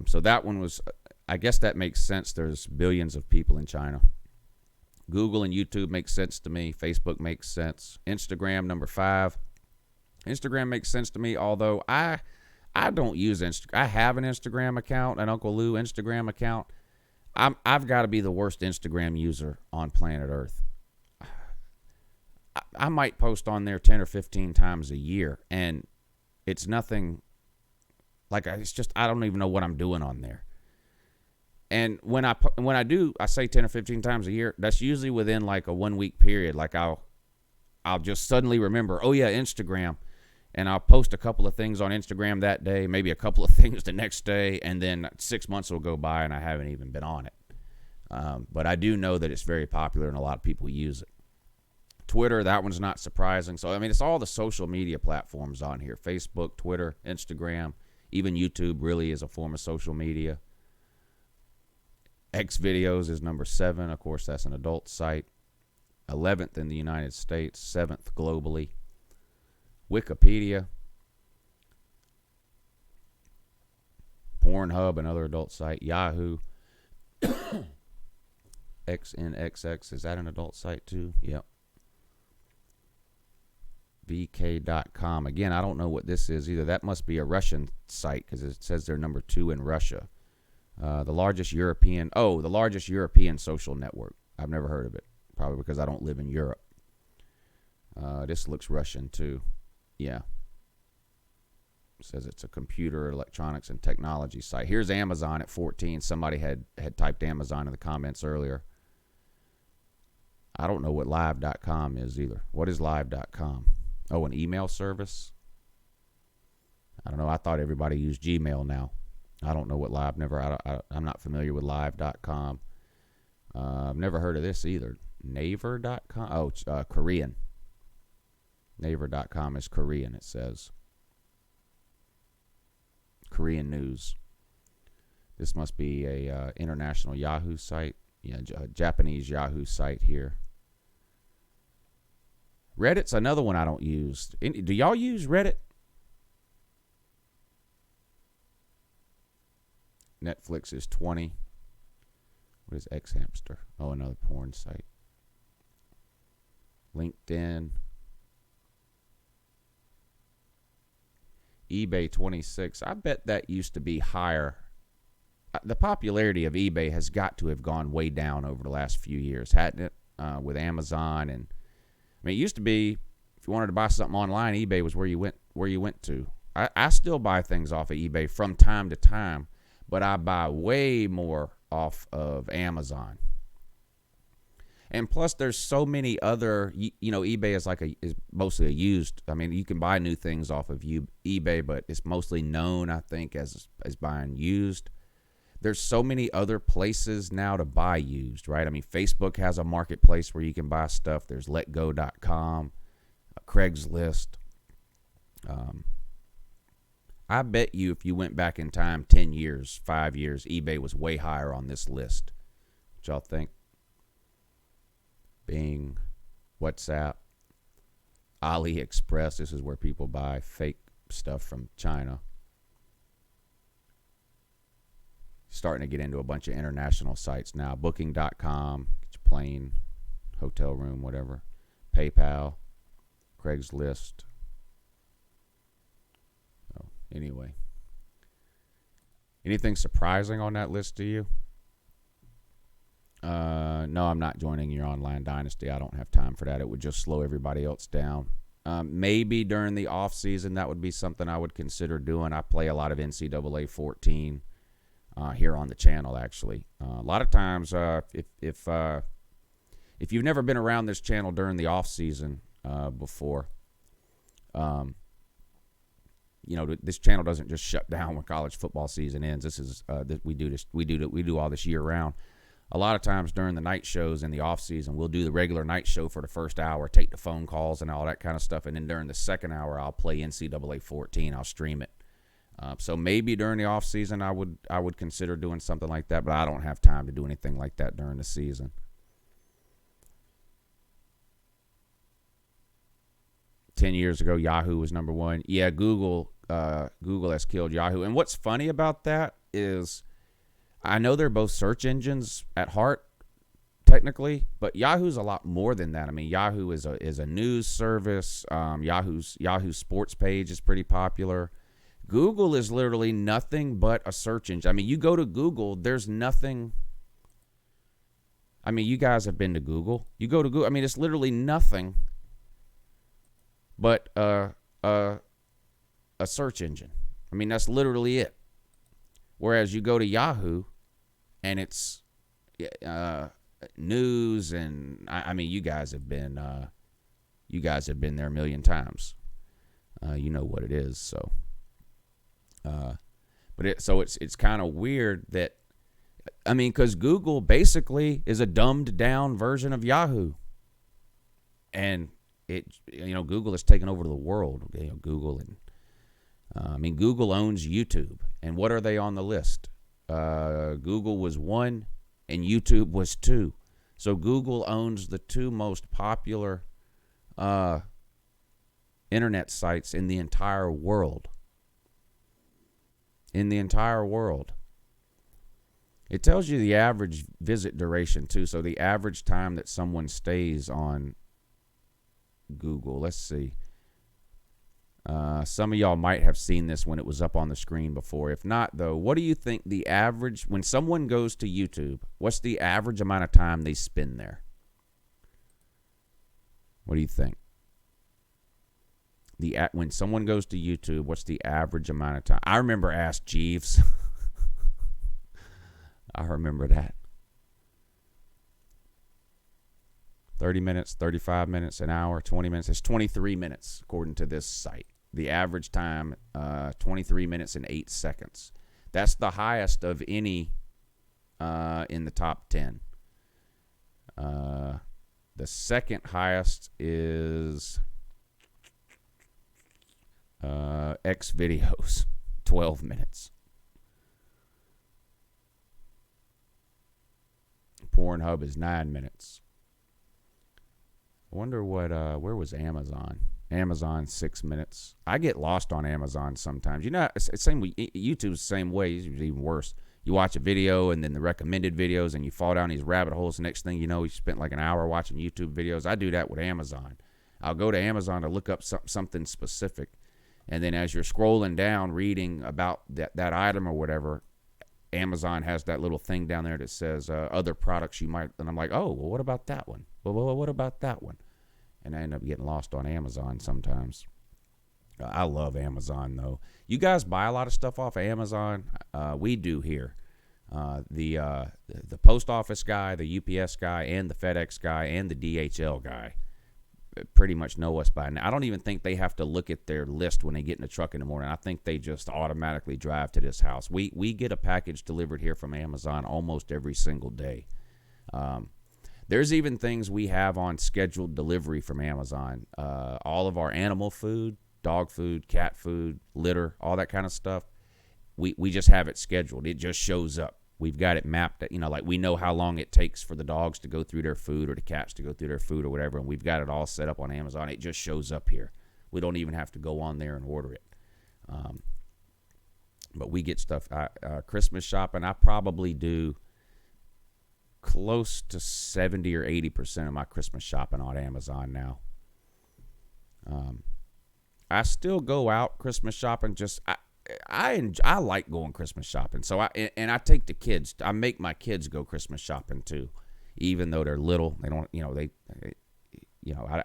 So that one was, I guess that makes sense. There's billions of people in China. Google and YouTube makes sense to me. Facebook makes sense. Instagram, number 5. Instagram makes sense to me, although I don't use Instagram. I have an Instagram account, an Uncle Lou Instagram account. I've got to be the worst Instagram user on planet Earth. I might post on there 10 or 15 times a year, and it's nothing like it's just I don't even know what I'm doing on there. And when I do, I say 10 or 15 times a year. That's usually within like a 1 week period. Like I'll just suddenly remember, oh yeah, Instagram, and I'll post a couple of things on Instagram that day, maybe a couple of things the next day, and then 6 months will go by and I haven't even been on it. But I do know that it's very popular and a lot of people use it. Twitter, that one's not surprising. So, I mean, it's all the social media platforms on here. Facebook, Twitter, Instagram, even YouTube really is a form of social media. X videos is number 7. Of course, that's an adult site. 11th in the United States, 7th globally. Wikipedia, Pornhub, another adult site. Yahoo, XNXX, is that an adult site too? Yep. VK.com. Again, I don't know what this is either. That must be a Russian site because it says they're number 2 in Russia. The largest European social network. I've never heard of it, probably because I don't live in Europe. This looks Russian too. Yeah. It says it's a computer, electronics, and technology site. Here's Amazon at 14. Somebody had typed Amazon in the comments earlier. I don't know what live.com is either. What is live.com? Oh, an email service? I don't know. I thought everybody used Gmail now. I don't know what live. I'm not familiar with live.com. I've never heard of this either. Naver.com? Oh, it's Korean. Naver.com is Korean, it says. Korean news. This must be a international Yahoo site. Yeah, Japanese Yahoo site here. Reddit's another one I don't use. Do y'all use Reddit? Netflix is 20. What is X Hamster? Oh, another porn site. LinkedIn. eBay 26. I bet that used to be higher. The popularity of eBay has got to have gone way down over the last few years, hadn't it? With Amazon, and I mean, it used to be if you wanted to buy something online, eBay was where you went to. I still buy things off of eBay from time to time, but I buy way more off of Amazon. And plus, there's so many other, eBay is mostly a used. I mean, you can buy new things off of eBay, but it's mostly known, I think, as buying used. There's so many other places now to buy used, right? I mean, Facebook has a marketplace where you can buy stuff. There's letgo.com, Craigslist. I bet you if you went back in time 10 years, 5 years, eBay was way higher on this list. What y'all think? Bing, WhatsApp, AliExpress. This is where people buy fake stuff from China. Starting to get into a bunch of international sites now. Booking.com, get your plane, hotel room, whatever. PayPal, Craigslist. Oh, anyway. Anything surprising on that list to you? No, I'm not joining your online dynasty. I don't have time for that. It would just slow everybody else down. Maybe during the off season, that would be something I would consider doing. I play a lot of NCAA 14 here on the channel, actually. A lot of times, if you've never been around this channel during the off season before, this channel doesn't just shut down when college football season ends. This is we do all this year round. a lot of times during the night shows in the off season, we'll do the regular night show for the first hour, take the phone calls and all that kind of stuff. And then during the second hour, I'll play NCAA 14. I'll stream it. So maybe during the off season, I would consider doing something like that, but I don't have time to do anything like that during the season. Ten years ago, Yahoo was number one. Yeah, Google has killed Yahoo. And what's funny about that is I know they're both search engines at heart, technically, but Yahoo's a lot more than that. I mean, Yahoo is a news service. Yahoo's sports page is pretty popular. Google is literally nothing but a search engine. I mean, you go to Google, there's nothing. I mean, you guys have been to Google. You go to Google. I mean, it's literally nothing but a search engine. I mean, that's literally it. Whereas you go to Yahoo, and it's news, and I mean, you guys have been there a million times. You know what it is. So, it's kind of weird that, I mean, because Google basically is a dumbed down version of Yahoo, and Google has taken over the world. Google and Google owns YouTube, and what are they on the list? Google was 1 and YouTube was 2. So Google owns the 2 most popular internet sites in the entire world. In the entire world. It tells you the average visit duration too. So the average time that someone stays on Google. Let's see. Some of y'all might have seen this when it was up on the screen before. If not, though, what do you think the average, when someone goes to YouTube, what's the average amount of time they spend there? What do you think? When someone goes to YouTube, what's the average amount of time? I remember Ask Jeeves. I remember that. 30 minutes, 35 minutes, an hour, 20 minutes. It's 23 minutes, according to this site. The average time, 23 minutes and 8 seconds. That's the highest of any in the top 10. The second highest is X videos, 12 minutes. Pornhub is 9 minutes. I wonder where was Amazon? Amazon, 6 minutes. I get lost on Amazon sometimes. It's same with YouTube's the same way. It's even worse. You watch a video and then the recommended videos and you fall down these rabbit holes. The next thing you know, you spent like an hour watching YouTube videos. I do that with Amazon. I'll go to Amazon to look up something specific. And then as you're scrolling down reading about that item or whatever, Amazon has that little thing down there that says other products you might, and I'm like, oh, well, what about that one? Well, what about that one? And I end up getting lost on Amazon sometimes. I love Amazon, though. You guys buy a lot of stuff off of Amazon? We do here. The post office guy, the UPS guy, and the FedEx guy, and the DHL guy pretty much know us by now. I don't even think they have to look at their list when they get in the truck in the morning. I think they just automatically drive to this house. We get a package delivered here from Amazon almost every single day. There's even things we have on scheduled delivery from Amazon. All of our animal food, dog food, cat food, litter, all that kind of stuff, we just have it scheduled. It just shows up. We've got it mapped, like we know how long it takes for the dogs to go through their food or the cats to go through their food or whatever, and we've got it all set up on Amazon. It just shows up here. We don't even have to go on there and order it. But we get stuff. Christmas shopping, I probably do close to 70 or 80% of my Christmas shopping on Amazon now. I still go out Christmas shopping. I like going Christmas shopping. So I take the kids. I make my kids go Christmas shopping too, even though they're little. They don't,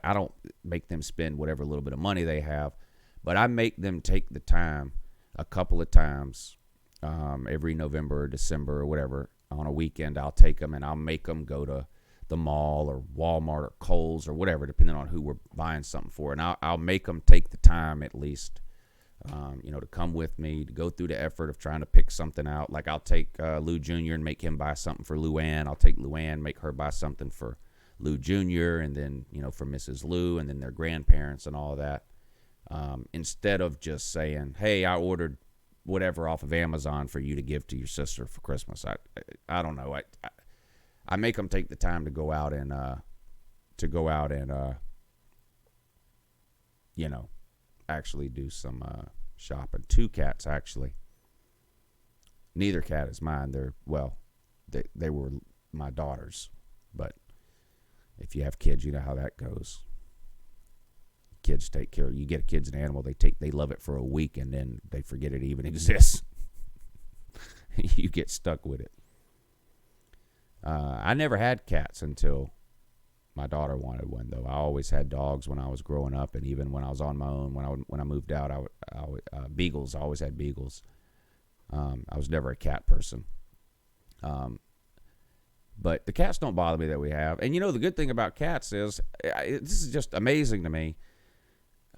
I don't make them spend whatever little bit of money they have, but I make them take the time a couple of times every November or December or whatever. On a weekend, I'll take them and I'll make them go to the mall or Walmart or Kohl's or whatever, depending on who we're buying something for. And I'll make them take the time at least to come with me, to go through the effort of trying to pick something out. Like I'll take Lou Jr. and make him buy something for Luann. I'll take Luann, make her buy something for Lou Jr. and then, for Mrs. Lou and then their grandparents and all of that. Instead of just saying, hey, I ordered whatever off of Amazon for you to give to your sister for Christmas. I don't know. I make them take the time to go out and actually do some shopping. 2 cats, actually. Neither cat is mine. They were my daughters. But if you have kids, you know how that goes. Kids take care. You get kids an animal, they love it for a week, and then they forget it even exists. You get stuck with it. I never had cats until my daughter wanted one, though. I always had dogs when I was growing up, and even when I was on my own, when I moved out, beagles. I always had beagles. I was never a cat person. But the cats don't bother me that we have. And the good thing about cats is, this is just amazing to me.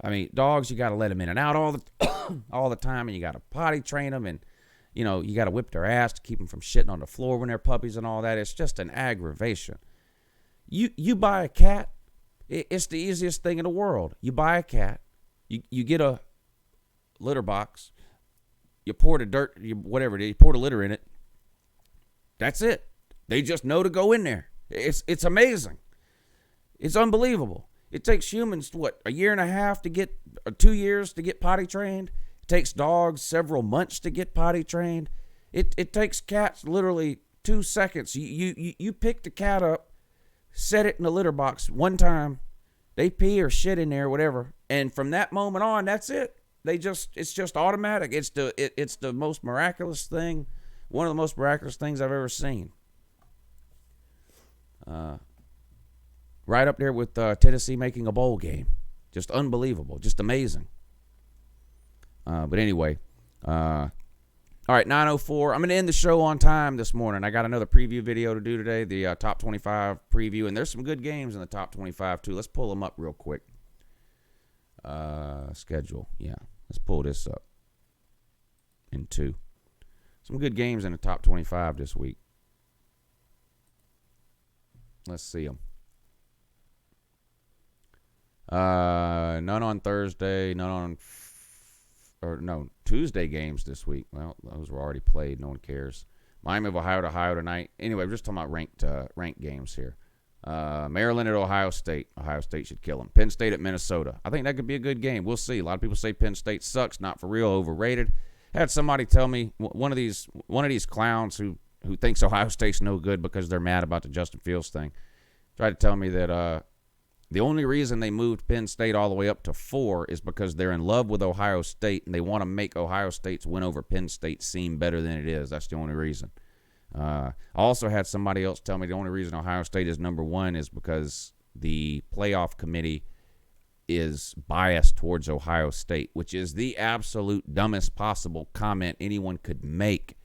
I mean, dogs, you got to let them in and out all the time, and you got to potty train them, and you got to whip their ass to keep them from shitting on the floor when they're puppies and all that. It's just an aggravation. You buy a cat, it's the easiest thing in the world. You buy a cat, you get a litter box, you pour the dirt, whatever it is, you pour the litter in it. That's it. They just know to go in there. It's amazing. It's unbelievable. It takes humans, a year and a half to get, or 2 years to get potty trained. It takes dogs several months to get potty trained. It takes cats literally 2 seconds. You pick the cat up, set it in the litter box one time, they pee or shit in there, whatever, and from that moment on, that's it. It's just automatic. It's the most miraculous thing, one of the most miraculous things I've ever seen. Right up there with Tennessee making a bowl game. Just unbelievable. Just amazing. But anyway, all right, 9:04. I'm going to end the show on time this morning. I got another preview video to do today, the top 25 preview, and there's some good games in the top 25 too. Let's pull them up real quick. Schedule. Yeah, let's pull this up in 2. Some good games in the top 25 this week. Let's see them. None on Thursday, Tuesday games this week. Well, those were already played. No one cares. Miami of Ohio tonight. Anyway, we're just talking about ranked games here. Maryland at Ohio State. Ohio State should kill them. Penn State at Minnesota. I think that could be a good game. We'll see. A lot of people say Penn State sucks, not for real, overrated. Had somebody tell me, one of these clowns who thinks Ohio State's no good because they're mad about the Justin Fields thing, tried to tell me that the only reason they moved Penn State all the way up to 4 is because they're in love with Ohio State and they want to make Ohio State's win over Penn State seem better than it is. That's the only reason. I also had somebody else tell me the only reason Ohio State is number 1 is because the playoff committee is biased towards Ohio State, which is the absolute dumbest possible comment anyone could make.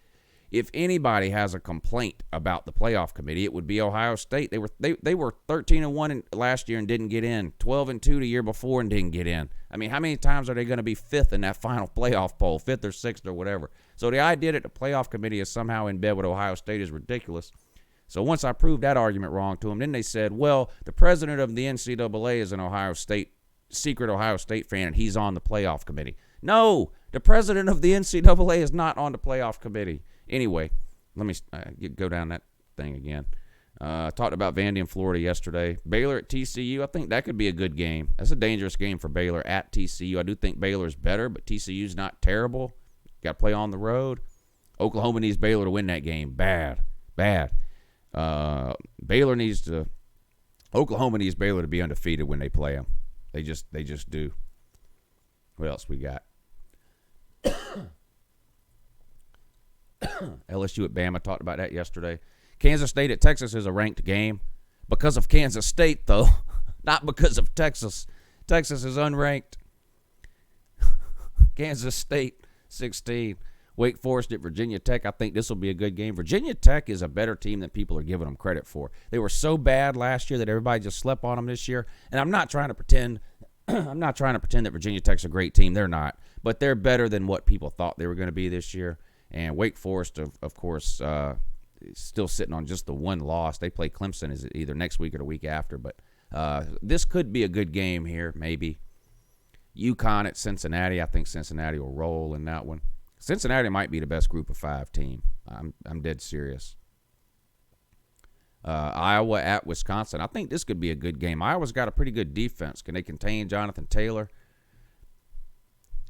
If anybody has a complaint about the playoff committee, it would be Ohio State. They were 13-1 last year and didn't get in. 12-2 the year before and didn't get in. I mean, how many times are they going to be 5th in that final playoff poll, 5th or 6th or whatever? So the idea that the playoff committee is somehow in bed with Ohio State is ridiculous. So once I proved that argument wrong to them, then they said, well, the president of the NCAA is an secret Ohio State fan, and he's on the playoff committee. No, the president of the NCAA is not on the playoff committee. Anyway, let me go down that thing again. Talked about Vandy in Florida yesterday. Baylor at TCU, I think that could be a good game. That's a dangerous game for Baylor at TCU. I do think Baylor's better, but TCU's not terrible. Got to play on the road. Oklahoma needs Baylor to win that game. Bad. Oklahoma needs Baylor to be undefeated when they play them. They just do. What else we got? LSU at Bama, talked about that yesterday. Kansas State at Texas is a ranked game because of Kansas State, though, not because of Texas. Texas is unranked. Kansas State, 16. Wake Forest at Virginia Tech. I think this will be a good game. Virginia Tech is a better team than people are giving them credit for. They were so bad last year that everybody just slept on them this year. And I'm not trying to pretend I'm not trying to pretend that Virginia Tech's a great team. They're not. But they're better than what people thought they were going to be this year. And Wake Forest, of course, still sitting on just the one loss. They play Clemson is either next week or the week after. But this could be a good game here, maybe. UConn at Cincinnati. I think Cincinnati will roll in that one. Cincinnati might be the best group of 5 team. I'm dead serious. Iowa at Wisconsin. I think this could be a good game. Iowa's got a pretty good defense. Can they contain Jonathan Taylor?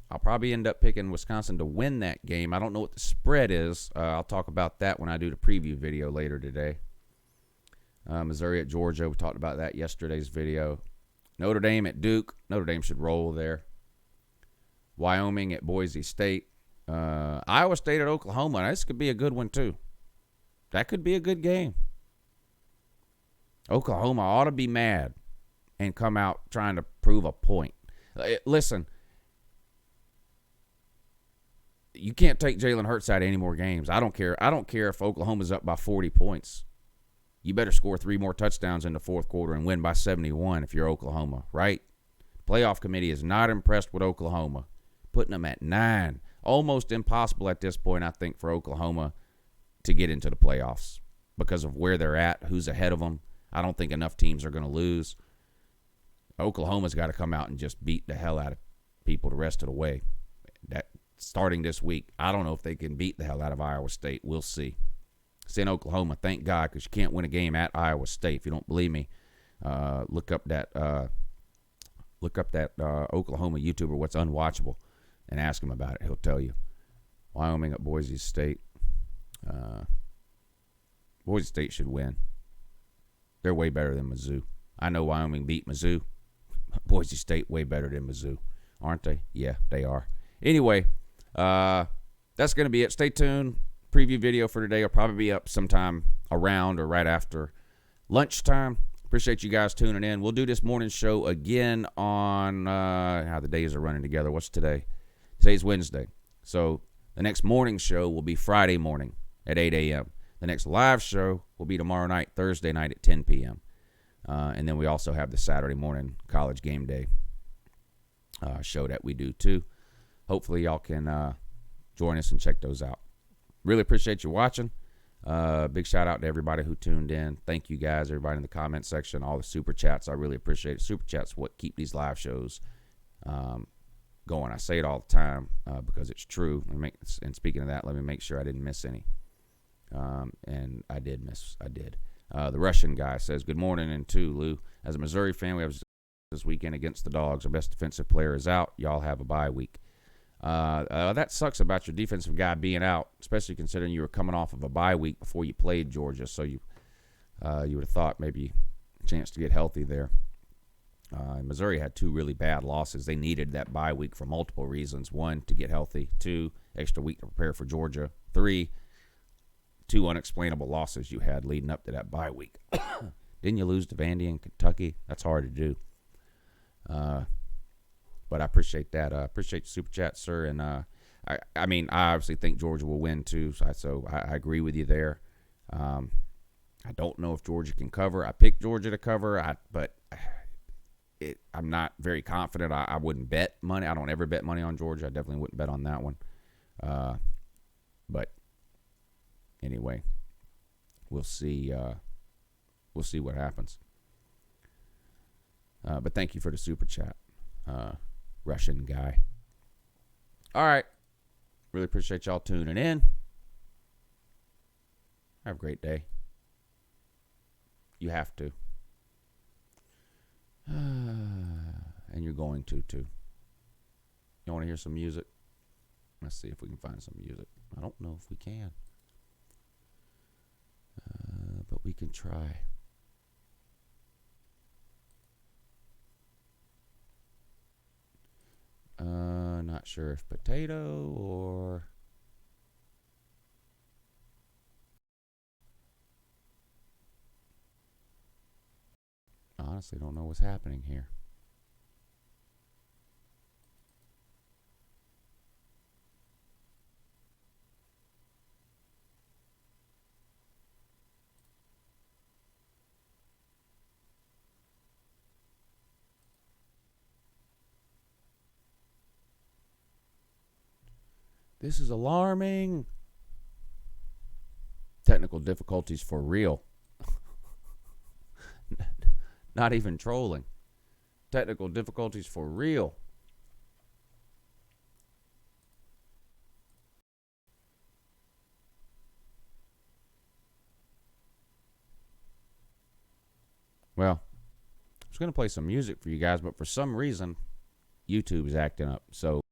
I'll probably end up picking Wisconsin to win that game. I don't know what the spread is. I'll talk about that when I do the preview video later today. Missouri at Georgia. We talked about that yesterday's video. Notre Dame at Duke. Notre Dame should roll there. Wyoming at Boise State. Iowa State at Oklahoma. This could be a good one, too. That could be a good game. Oklahoma ought to be mad and come out trying to prove a point. Listen, you can't take Jalen Hurts out of any more games. I don't care. I don't care if Oklahoma's up by 40 points. You better score 3 more touchdowns in the fourth quarter and win by 71 if you're Oklahoma, right? Playoff committee is not impressed with Oklahoma, putting them at 9. Almost impossible at this point, I think, for Oklahoma to get into the playoffs because of where they're at, who's ahead of them. I don't think enough teams are going to lose. Oklahoma's got to come out and just beat the hell out of people the rest of the way. That starting this week, I don't know if they can beat the hell out of Iowa State. We'll see. It's in Oklahoma, thank God, because you can't win a game at Iowa State. If you don't believe me, look up that Oklahoma YouTuber, What's Unwatchable, and ask him about it. He'll tell you. Wyoming at Boise State. Boise State should win. They're way better than Mizzou. I know Wyoming beat Mizzou. Boise State way better than Mizzou. Aren't they? Yeah, they are. Anyway, that's going to be it. Stay tuned. Preview video for today will probably be up sometime around or right after lunchtime. Appreciate you guys tuning in. We'll do this morning show again on how the days are running together. What's today? Today's Wednesday. So the next morning show will be Friday morning at 8 a.m. The next live show will be tomorrow night, Thursday night at 10 p.m. And then we also have the Saturday morning college game day show that we do too. Hopefully y'all can join us and check those out. Really appreciate you watching. Big shout out to everybody who tuned in. Thank you guys, everybody in the comment section, all the super chats. I really appreciate it. Super chats what keep these live shows going. I say it all the time because it's true. And speaking of that, let me make sure I didn't miss any. And I did. The Russian guy says, good morning, and too, Lou. As a Missouri fan, we have this weekend against the Dogs. Our best defensive player is out. Y'all have a bye week. That sucks about your defensive guy being out, especially considering you were coming off of a bye week before you played Georgia. So you would have thought maybe a chance to get healthy there. Missouri had 2 really bad losses. They needed that bye week for multiple reasons. 1, to get healthy. 2, extra week to prepare for Georgia. 3, 2 unexplainable losses you had leading up to that bye week. Didn't you lose to Vandy and Kentucky? That's hard to do. But I appreciate that. I appreciate the super chat, sir. And I mean, I obviously think Georgia will win too. So I agree with you there. I don't know if Georgia can cover. I picked Georgia to cover, but I'm not very confident. I wouldn't bet money. I don't ever bet money on Georgia. I definitely wouldn't bet on that one. But anyway, we'll see. We'll see what happens. But thank you for the super chat, Russian guy. All right. Really appreciate y'all tuning in. Have a great day. You have to. And you're going to, too. You want to hear some music? Let's see if we can find some music. I don't know if we can. But we can try. Not sure if potato or... Honestly, don't know what's happening here. This is alarming. Technical difficulties for real. Not even trolling. Technical difficulties for real. Well, I was going to play some music for you guys, but for some reason, YouTube is acting up. So